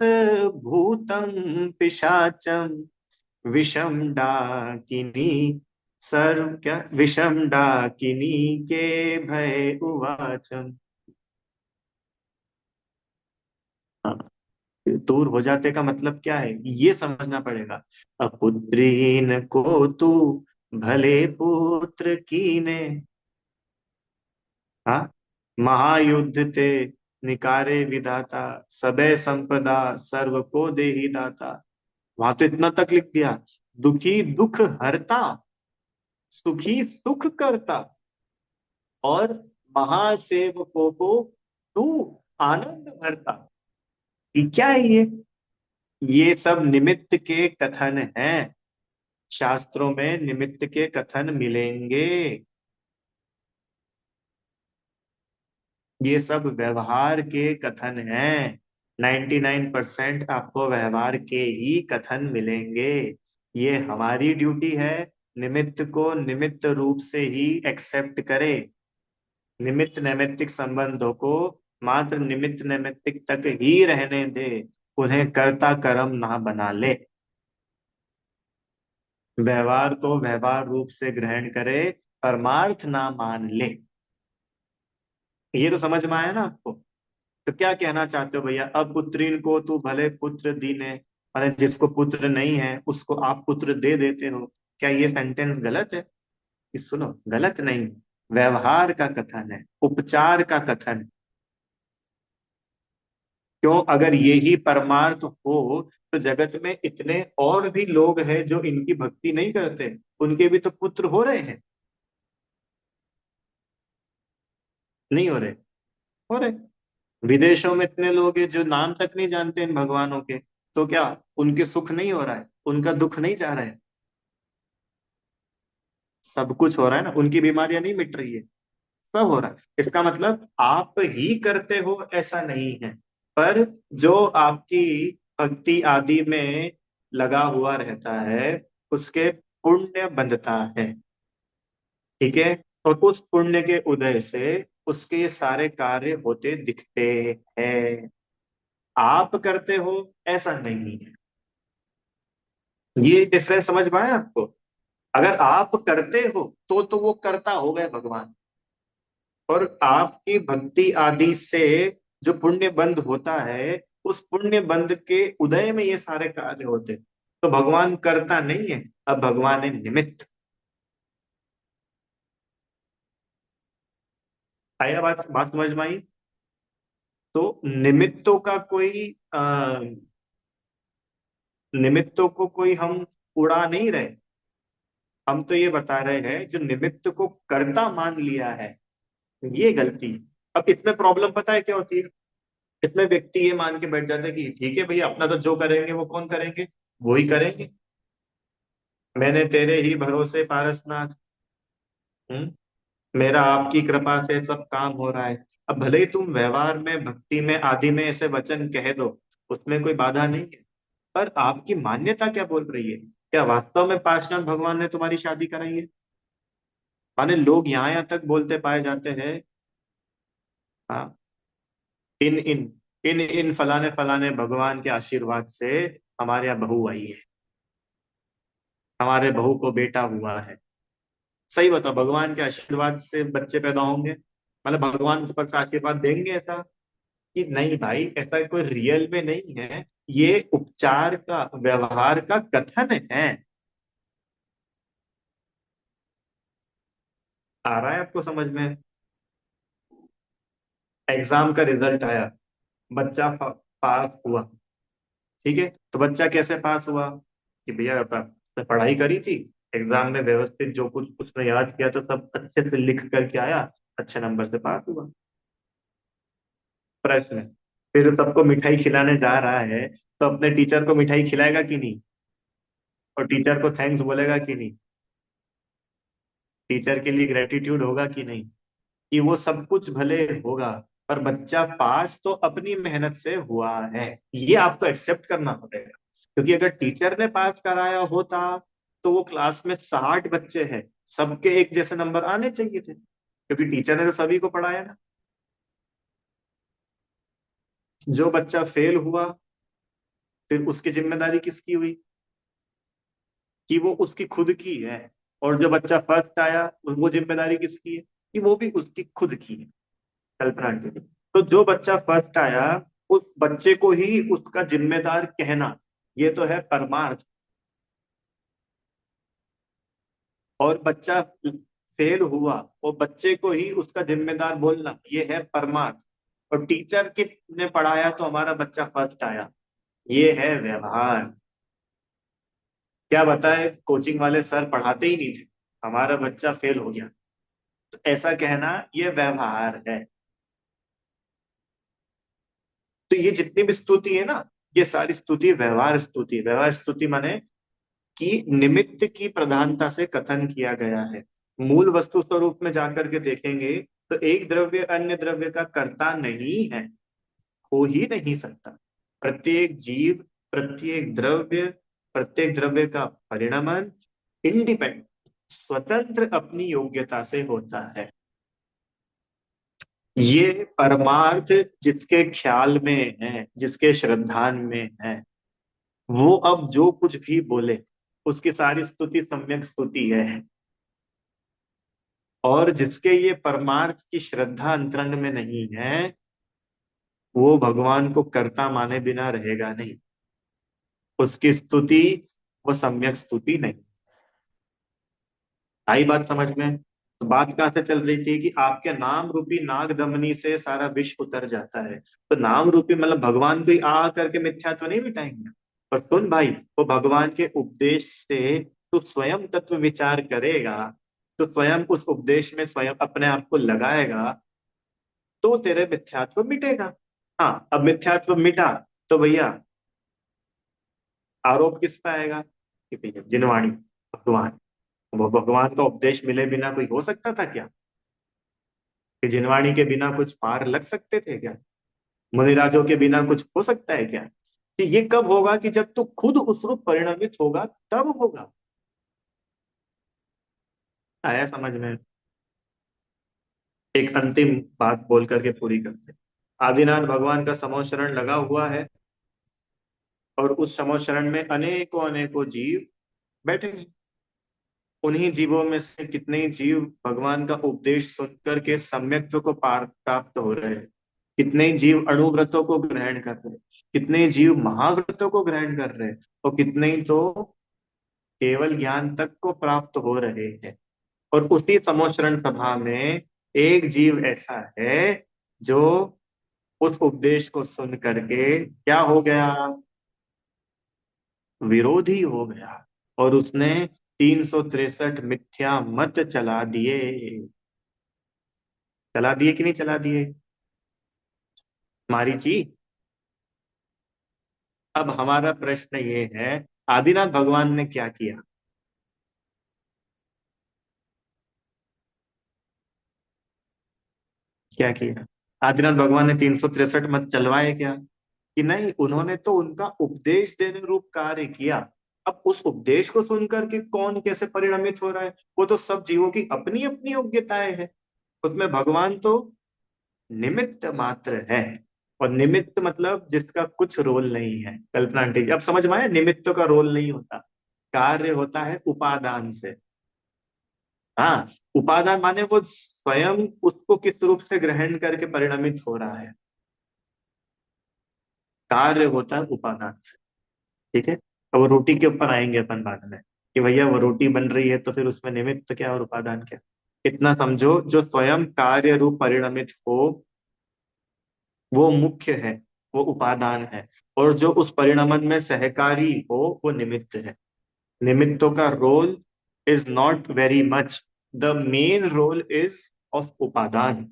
भूतम पिशाचम, विषम डाकिनी, सर्व क्या, विषम डाकिनी के भय उवाचम। हाँ, दूर हो जाते का मतलब क्या है ये समझना पड़ेगा। अपुत्रीन को तू भले पुत्र कीने, हाँ, महायुद्ध ते निकारे विधाता, सबे संपदा सर्व को देहि दाता। वहां तो इतना तक लिख दिया, दुखी दुख हरता, सुखी सुख करता, और महासेवकों को तू आनंद भरता। ये क्या है ये सब निमित्त के कथन हैं। शास्त्रों में निमित्त के कथन मिलेंगे। ये सब व्यवहार के कथन हैं। 99% आपको व्यवहार के ही कथन मिलेंगे। ये हमारी ड्यूटी है, निमित्त को निमित्त रूप से ही एक्सेप्ट करें। निमित्त नैमित्तिक संबंधों को मात्र निमित्त नैमित्तिक तक ही रहने दे, उन्हें कर्ता कर्म ना बना ले। व्यवहार को व्यवहार रूप से ग्रहण करे, परमार्थ ना मान ले। ये तो समझ में आया ना आपको? तो क्या कहना चाहते हो भैया, अब पुत्रीन को तू भले पुत्र दीने, माने जिसको पुत्र नहीं है उसको आप पुत्र दे देते हो। क्या ये सेंटेंस गलत है? कि सुनो, गलत नहीं, व्यवहार का कथन है, उपचार का कथन। क्यों? अगर ये ही परमार्थ हो तो जगत में इतने और भी लोग हैं जो इनकी भक्ति नहीं करते, उनके भी तो पुत्र हो रहे हैं। नहीं हो रहे? हो रहे। विदेशों में इतने लोग हैं जो नाम तक नहीं जानते इन भगवानों के, तो क्या उनके सुख नहीं हो रहा है, उनका दुख नहीं जा रहा है? सब कुछ हो रहा है ना, उनकी बीमारियां नहीं मिट रही है, सब हो रहा है। इसका मतलब आप ही करते हो ऐसा नहीं है, पर जो आपकी भक्ति आदि में लगा हुआ रहता है उसके पुण्य बंधता है। ठीक है? और उस पुण्य के उदय से उसके ये सारे कार्य होते दिखते हैं। आप करते हो ऐसा नहीं है। ये डिफरेंस समझ में आया आपको? अगर आप करते हो तो वो करता हो गए भगवान। और आपकी भक्ति आदि से जो पुण्य बंध होता है, उस पुण्य बंध के उदय में ये सारे कार्य होते, तो भगवान करता नहीं है, अब भगवान है निमित्त। आया बात? बात समझ में आई? तो निमित्तों का कोई निमित्तों को कोई हम उड़ा नहीं रहे। हम तो ये बता रहे हैं जो निमित्त को कर्ता मान लिया है, ये गलती है। अब इसमें प्रॉब्लम पता है क्या होती है? इसमें व्यक्ति ये मान के बैठ जाता है कि ठीक है भैया, अपना तो जो करेंगे वो कौन करेंगे, वो ही करेंगे। मैंने तेरे ही भरोसे पारसनाथ। हम्म। मेरा आपकी कृपा से सब काम हो रहा है। अब भले ही तुम व्यवहार में, भक्ति में, आदि में ऐसे वचन कह दो, उसमें कोई बाधा नहीं है, पर आपकी मान्यता क्या बोल रही है? क्या वास्तव में पार्षनाथ भगवान ने तुम्हारी शादी कराई है? माने लोग यहाँ तक बोलते पाए जाते हैं। हाँ, इन इन इन फलाने फलाने भगवान के आशीर्वाद से हमारे यहाँ बहू आई है, हमारे बहू को बेटा हुआ है। सही बताओ, भगवान के आशीर्वाद से बच्चे पैदा होंगे? मतलब भगवान ऊपर से आशीर्वाद देंगे ऐसा? कि नहीं भाई, ऐसा कोई रियल में नहीं है। ये उपचार का, व्यवहार का कथन है। आ रहा है आपको समझ में? एग्जाम का रिजल्ट आया, बच्चा पास हुआ। ठीक है, तो बच्चा कैसे पास हुआ? कि भैया उसने पढ़ाई करी थी, एग्जाम में व्यवस्थित जो कुछ उसने याद किया तो सब अच्छे से लिख करके आया, अच्छे नंबर से पास हुआ। प्रश्न, फिर सबको मिठाई खिलाने जा रहा है, तो अपने टीचर को मिठाई खिलाएगा कि नहीं? और टीचर को थैंक्स बोलेगा कि नहीं? टीचर के लिए ग्रेटिट्यूड होगा कि नहीं? कि वो सब कुछ भले होगा, पर बच्चा पास तो अपनी मेहनत से हुआ है, ये आपको एक्सेप्ट करना पड़ेगा। क्योंकि अगर टीचर ने पास कराया होता तो वो क्लास में 60 बच्चे हैं, सबके एक जैसे नंबर आने चाहिए थे, क्योंकि टीचर ने तो सभी को पढ़ाया ना। जो बच्चा फेल हुआ, फिर उसकी जिम्मेदारी किसकी हुई? कि वो उसकी खुद की है। और जो बच्चा फर्स्ट आया, वो जिम्मेदारी किसकी है? कि वो भी उसकी खुद की है। कल्पना कीजिए, तो जो बच्चा फर्स्ट आया, उस बच्चे को ही उसका जिम्मेदार कहना, ये तो है परमार्थ। और बच्चा फेल हुआ, वो बच्चे को ही उसका जिम्मेदार बोलना, ये है परमार्थ। और टीचर के ने पढ़ाया तो हमारा बच्चा फर्स्ट आया, ये है व्यवहार। क्या बताए, कोचिंग वाले सर पढ़ाते ही नहीं थे, हमारा बच्चा फेल हो गया, तो ऐसा कहना ये व्यवहार है। तो ये जितनी भी स्तुति है ना, ये सारी स्तुति व्यवहार स्तुति। व्यवहार स्तुति माने कि निमित्त की प्रधानता से कथन किया गया है। मूल वस्तु स्वरूप में जाकर के देखेंगे तो एक द्रव्य अन्य द्रव्य का कर्ता नहीं है, हो ही नहीं सकता। प्रत्येक जीव, प्रत्येक द्रव्य, प्रत्येक द्रव्य का परिणमन इंडिपेंडेंट, स्वतंत्र अपनी योग्यता से होता है। ये परमार्थ जिसके ख्याल में है, जिसके श्रद्धान में है, वो अब जो कुछ भी बोले उसकी सारी स्तुति सम्यक स्तुति है। और जिसके ये परमार्थ की श्रद्धा अंतरंग में नहीं है, वो भगवान को कर्ता माने बिना रहेगा नहीं। उसकी स्तुति वो सम्यक स्तुति नहीं। आई बात समझ में? तो बात कहाँ से चल रही थी कि आपके नाम रूपी नाग दमनी से सारा विष उतर जाता है। तो नाम रूपी मतलब भगवान को ही आ करके मिथ्यात्व नहीं मिटाएंगे। पर सुन भाई, वो भगवान के उपदेश से तू स्वयं तत्व विचार करेगा, तो स्वयं उस उपदेश में स्वयं अपने आप को लगाएगा, तो तेरे मिथ्यात्व मिटेगा। हाँ, अब मिथ्यात्व मिटा तो भैया आरोप किस पे आएगा कि भैया जिनवाणी भगवान, वो भगवान का उपदेश मिले बिना कोई हो सकता था क्या? कि जिनवाणी के बिना कुछ पार लग सकते थे क्या? मुनिराजों के बिना कुछ हो सकता है क्या? कि ये कब होगा कि जब तू खुद उस रूप परिणमित होगा, तब होगा। आया समझ में? एक अंतिम बात बोल करके पूरी करते हैं। आदिनाथ भगवान का समोशरण लगा हुआ है, और उस समोशरण में अनेकों अनेकों जीव बैठे हैं। उन्हीं जीवों में से कितने ही जीव भगवान का उपदेश सुनकर के सम्यक्त्व को पार प्राप्त हो रहे हैं। कितने ही जीव अणुव्रतों को ग्रहण कर रहे हैं, कितने ही जीव महाव्रतों को ग्रहण कर रहे हैं, और कितने ही तो केवल ज्ञान तक को प्राप्त हो रहे हैं। और उसी समोशरण सभा में एक जीव ऐसा है जो उस उपदेश को सुन करके क्या हो गया? विरोधी हो गया। और उसने 363 मिथ्या मत चला दिए। चला दिए कि नहीं चला दिए? मारीची। अब हमारा प्रश्न ये है, आदिनाथ भगवान ने क्या किया? क्या किया? आदिनाथ भगवान ने 363 मत चलवाए क्या? कि नहीं, उन्होंने तो उनका उपदेश देने रूप कार्य किया। अब उस उपदेश को सुनकर के कौन कैसे परिणमित हो रहा है, वो तो सब जीवों की अपनी अपनी योग्यताएं हैं। उसमें भगवान तो निमित्त मात्र है। और निमित्त मतलब जिसका कुछ रोल नहीं है। कल्पना आंटी जी, अब समझ में आया? निमित्त का रोल नहीं होता, कार्य होता है उपादान से। हाँ, उपादान माने वो स्वयं उसको किस रूप से ग्रहण करके परिणमित हो रहा है। कार्य होता है उपादान से। ठीक है। अब वो रोटी के ऊपर आएंगे अपन बाद में, कि भैया वो रोटी बन रही है तो फिर उसमें निमित्त क्या और उपादान क्या। इतना समझो, जो स्वयं कार्य रूप परिणमित हो वो मुख्य है, वो उपादान है। और जो उस परिणमन में सहकारी हो वो निमित्त है। निमित्तों का role is not very much, the main role is of उपादान।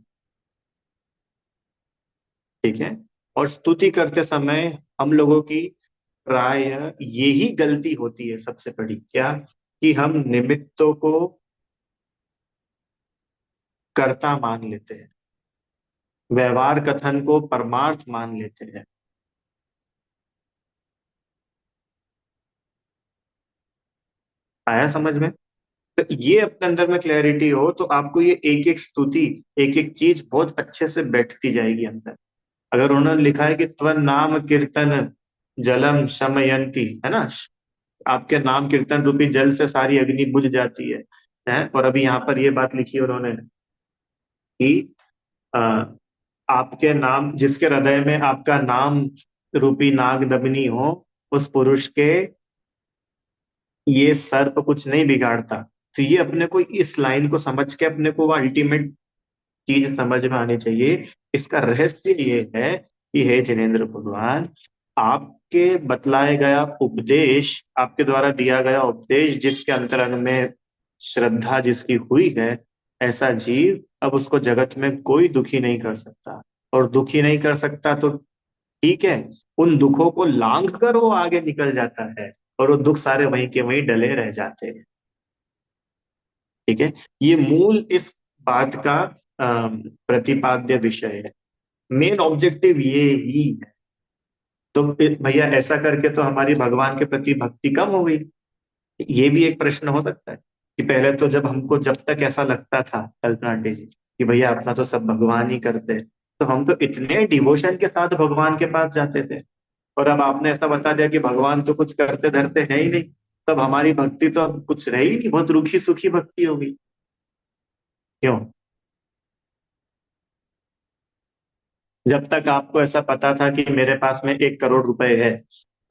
ठीक है। और स्तुति करते समय हम लोगों की प्राय यही गलती होती है सबसे बड़ी, क्या? कि हम निमित्तों को कर्ता मान लेते हैं, व्यवहार कथन को परमार्थ मान लेते हैं। आया समझ में? तो ये अपने अंदर में क्लैरिटी हो तो आपको ये एक एक स्तुति, एक एक चीज बहुत अच्छे से बैठती जाएगी अंदर। अगर उन्होंने लिखा है कि त्वन नाम कीर्तन जलम शमयंती, है ना? आपके नाम कीर्तन रूपी जल से सारी अग्नि बुझ जाती है? और अभी यहाँ पर ये बात लिखी है उन्होंने कि अ, आपके नाम, जिसके हृदय में आपका नाम रूपी नाग दमनी हो, उस पुरुष के ये सर्प कुछ नहीं बिगाड़ता। तो ये अपने को इस लाइन को समझ के अपने को वो अल्टीमेट चीज समझ में आनी चाहिए। इसका रहस्य ये है कि हे जिनेन्द्र भगवान, आपके बतलाए गया उपदेश, आपके द्वारा दिया गया उपदेश जिसके अंतरंग में श्रद्धा जिसकी हुई है, ऐसा जीव अब उसको जगत में कोई दुखी नहीं कर सकता। और दुखी नहीं कर सकता तो ठीक है, उन दुखों को लांघ कर वो आगे निकल जाता है, और वो दुख सारे वहीं के वहीं डले रह जाते हैं। ठीक है। ये मूल इस बात का प्रतिपाद्य विषय है। मेन ऑब्जेक्टिव ये ही है। तो फिर भैया ऐसा करके तो हमारी भगवान के प्रति भक्ति कम हो गई। ये भी एक प्रश्न हो सकता है कि पहले तो जब हमको, जब तक ऐसा लगता था कल्पना आंटी जी कि भैया अपना तो सब भगवान ही करते हैं, तो हम तो इतने डिवोशन के साथ भगवान के पास जाते थे। और अब आपने ऐसा बता दिया कि भगवान तो कुछ करते धरते हैं ही नहीं, तब हमारी भक्ति तो अब कुछ रही नहीं, बहुत रूखी सूखी भक्ति हो गई। क्यों? जब तक आपको ऐसा पता था कि मेरे पास में 1 करोड़ रुपए है,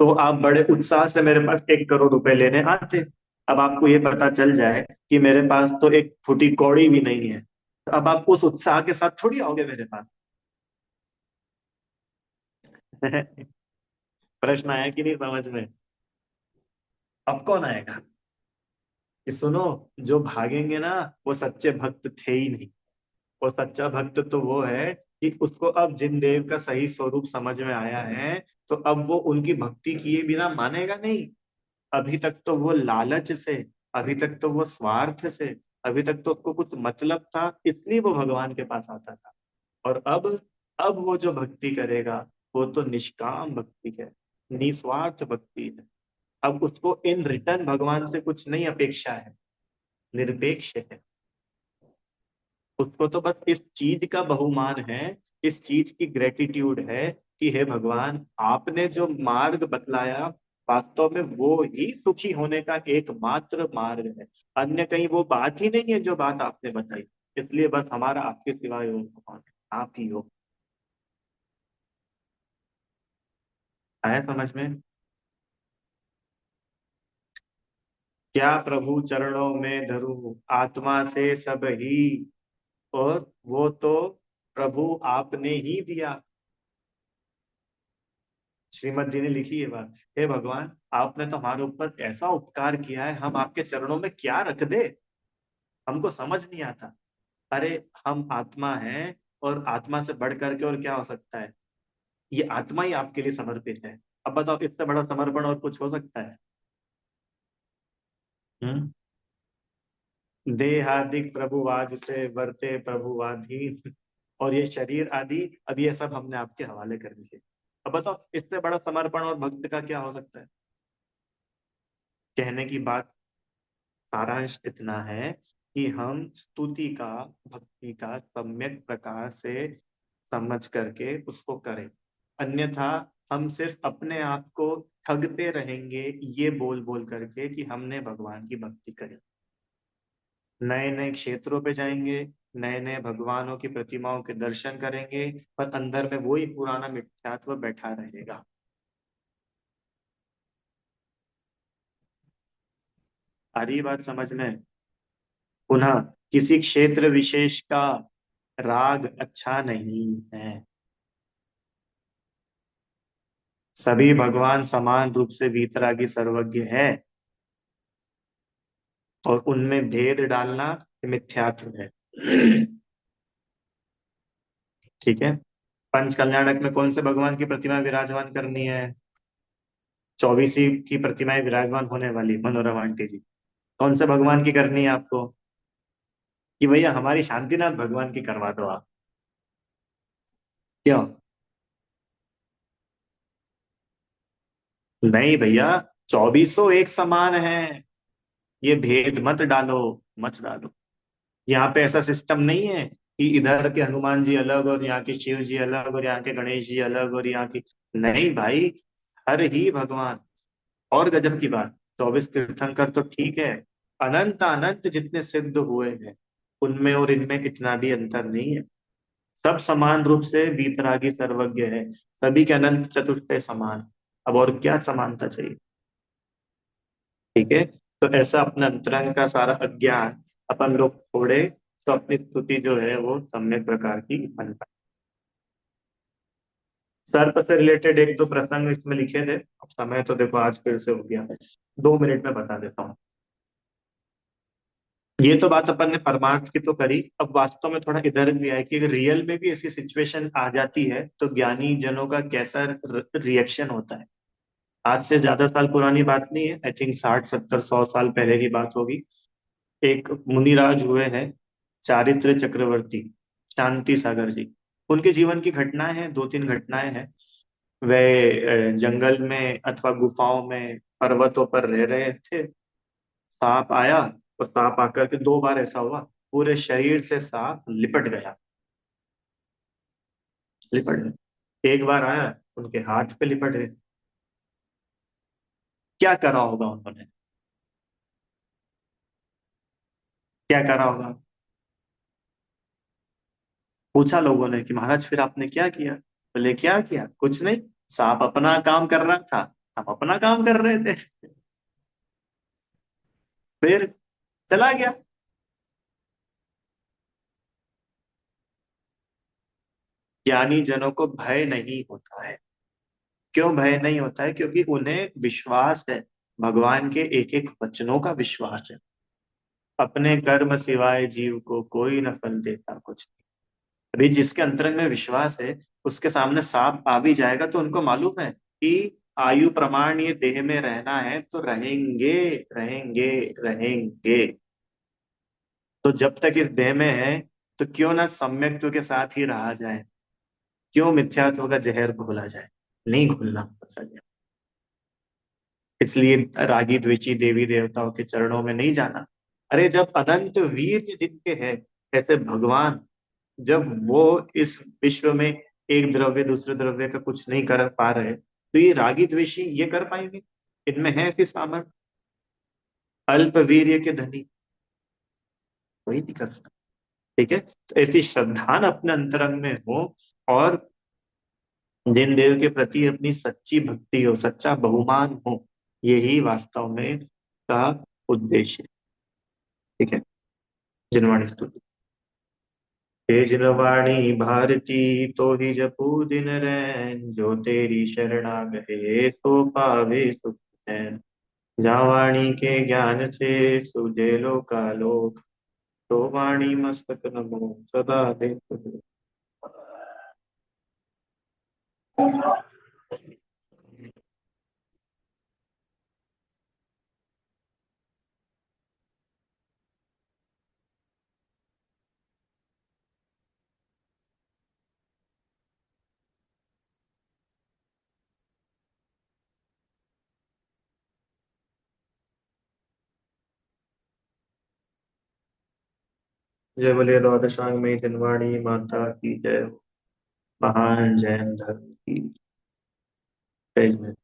तो आप बड़े उत्साह से मेरे पास 1 करोड़ रुपए लेने आते। अब आपको ये पता चल जाए कि मेरे पास तो एक फूटी कौड़ी भी नहीं है, तो अब आप उस उत्साह के साथ थोड़ी आओगे मेरे पास। प्रश्न आया कि नहीं समझ में? अब कौन आएगा? कि सुनो, जो भागेंगे ना, वो सच्चे भक्त थे ही नहीं। वो सच्चा भक्त तो वो है कि उसको अब जिन देव का सही स्वरूप समझ में आया है, तो अब वो उनकी भक्ति किए बिना मानेगा नहीं। अभी तक तो वो लालच से, अभी तक तो वो स्वार्थ से, अभी तक तो उसको कुछ मतलब था, इसलिए वो भगवान के पास आता था। और अब वो जो भक्ति करेगा, वो तो निष्काम भक्ति है, निस्वार्थ भक्ति है। अब उसको इन रिटर्न भगवान से कुछ नहीं अपेक्षा है, निरपेक्ष है। उसको तो बस इस चीज का बहुमान है, इस चीज की ग्रेटिट्यूड है कि हे भगवान, आपने जो मार्ग बतलाया, वास्तव में वो ही सुखी होने का एकमात्र मार्ग है। अन्य कहीं वो बात ही नहीं है जो बात आपने बताई। इसलिए बस हमारा आपके सिवाय और कौन है? आप ही हो। आया समझ में? क्या प्रभु चरणों में धरूं आत्मा से सब ही, और वो तो प्रभु आपने ही दिया। श्रीमद जी ने लिखी ये बात, हे भगवान, आपने तो हमारे ऊपर ऐसा उपकार किया है, हम आपके चरणों में क्या रख दे, हमको समझ नहीं आता। अरे, हम आत्मा हैं, और आत्मा से बढ़ करके और क्या हो सकता है? ये आत्मा ही आपके लिए समर्पित है। अब बताओ, इससे बड़ा समर्पण और कुछ हो सकता है? हम्म। देहादिक प्रभुवाद से वर्ते प्रभुवाधीन, और ये शरीर आदि, अब ये सब हमने आपके हवाले कर दिए। अब बताओ, इससे बड़ा समर्पण और भक्त का क्या हो सकता है? कहने की बात, सारांश इतना है कि हम स्तुति का, भक्ति का सम्यक प्रकार से समझ करके उसको करें। अन्यथा हम सिर्फ अपने आप को ठगते रहेंगे, ये बोल बोल करके कि हमने भगवान की भक्ति करी। नए नए क्षेत्रों पे जाएंगे, नए नए भगवानों की प्रतिमाओं के दर्शन करेंगे, पर अंदर में वही पुराना मिथ्यात्व बैठा रहेगा। आ रही बात समझ में? पुनः, किसी क्षेत्र विशेष का राग अच्छा नहीं है। सभी भगवान समान रूप से वीतरागी सर्वज्ञ है, और उनमें भेद डालना मिथ्यात्व है। ठीक है। पंच कल्याणक में कौन से भगवान की प्रतिमा विराजमान करनी है? 24 की प्रतिमाएं विराजमान होने वाली मनोरमा आंटी जी, कौन से भगवान की करनी है आपको? कि भैया हमारी शांतिनाथ भगवान की करवा दो आप। क्यों? नहीं भैया, 24 एक समान है। ये भेद मत डालो, मत डालो। यहाँ पे ऐसा सिस्टम नहीं है कि इधर के हनुमान जी अलग और यहाँ के शिव जी अलग और यहाँ के गणेश जी अलग और यहाँ की, नहीं भाई, हर ही भगवान। और गजब की बात, 24 तीर्थंकर तो ठीक है, अनंत अनंत जितने सिद्ध हुए हैं, उनमें और इनमें इतना भी अंतर नहीं है। सब समान रूप से वीतरागी सर्वज्ञ है, सभी के अनंत चतुष्टय समान। अब और क्या समानता चाहिए? ठीक है। तो ऐसा अपने अंतरंग का सारा अज्ञान अपन लोग छोड़े, तो अपनी स्तुति जो है वो सम्यक प्रकार की बन पाए। सर्प से रिलेटेड एक दो प्रसंग इसमें लिखे थे, अब समय तो देखो आज फिर से हो गया, 2 मिनट में बता देता हूँ। ये तो बात अपन ने परमार्थ की तो करी, अब वास्तव में थोड़ा इधर भी आए कि अगर रियल में भी ऐसी सिचुएशन आ जाती है, तो ज्ञानी जनों का कैसा रिएक्शन होता है। आज से ज्यादा साल पुरानी बात नहीं है, आई थिंक 60 70 100 साल पहले की बात होगी। एक मुनिराज हुए हैं, चारित्र चक्रवर्ती, शांति सागर जी। उनके जीवन की घटनाएं हैं, 2 3 घटनाएं हैं। वे जंगल में अथवा गुफाओं में, पर्वतों पर रह रहे थे। सांप आया, और सांप आकर के 2 बार ऐसा हुआ, पूरे शरीर से सांप लिपट गया, लिपट गया। एक बार आया, उनके हाथ पे लिपट गए। क्या करा होगा उन्होंने? क्या करा होगा? पूछा लोगों ने कि महाराज फिर आपने क्या किया? बोले क्या किया, कुछ नहीं, सांप अपना काम कर रहा था, हम अपना काम कर रहे थे। फिर चला गया। ज्ञानी जनों को भय नहीं होता है। क्यों भय नहीं होता है? क्योंकि उन्हें विश्वास है, भगवान के एक एक वचनों का विश्वास है। अपने कर्म सिवाय जीव को कोई न फल देता कुछ। अभी जिसके अंतरंग में विश्वास है, उसके सामने सांप आ भी जाएगा तो उनको मालूम है कि आयु प्रमाण ये देह में रहना है तो रहेंगे, रहेंगे, रहेंगे। तो जब तक इस देह में है, तो क्यों ना सम्यक्त्व के साथ ही रहा जाए, क्यों मिथ्यात्व का जहर घोला जाए? नहीं घुलना सके। इसलिए रागी द्वेषी देवी देवताओं के चरणों में नहीं जाना। अरे जब अनंत वीर जिनके हैं, ऐसे भगवान, जब वो इस विश्व में एक द्रव्य दूसरे द्रव्य का कुछ नहीं कर पा रहे, तो ये रागी द्वेषी ये कर पाएंगे? इनमें है ऐसी सामर्थ्य? अल्प वीर्य के धनी कोई नहीं कर सकता। ठीक है, तो ऐसी श्रद्धा न अपने अंतरंग में हो, और जिन देव के प्रति अपनी सच्ची भक्ति हो, सच्चा बहुमान हो, यही वास्तव में का उद्देश्य है। ठीक है। जिनवाणी स्तुति। हे जिनवाणी भारती, तो ही जपू दिन रैन, जो तेरी शरणा गए सो पावे सुख चैन। जहाँ वाणी के ज्ञान से सुझे लोकालोक, तो वाणी मस्तक नमो सदा दे तुझ। जय बोले द्वादशांग में जनवाणी माता की जय हो। महान जैन धर्म की जय।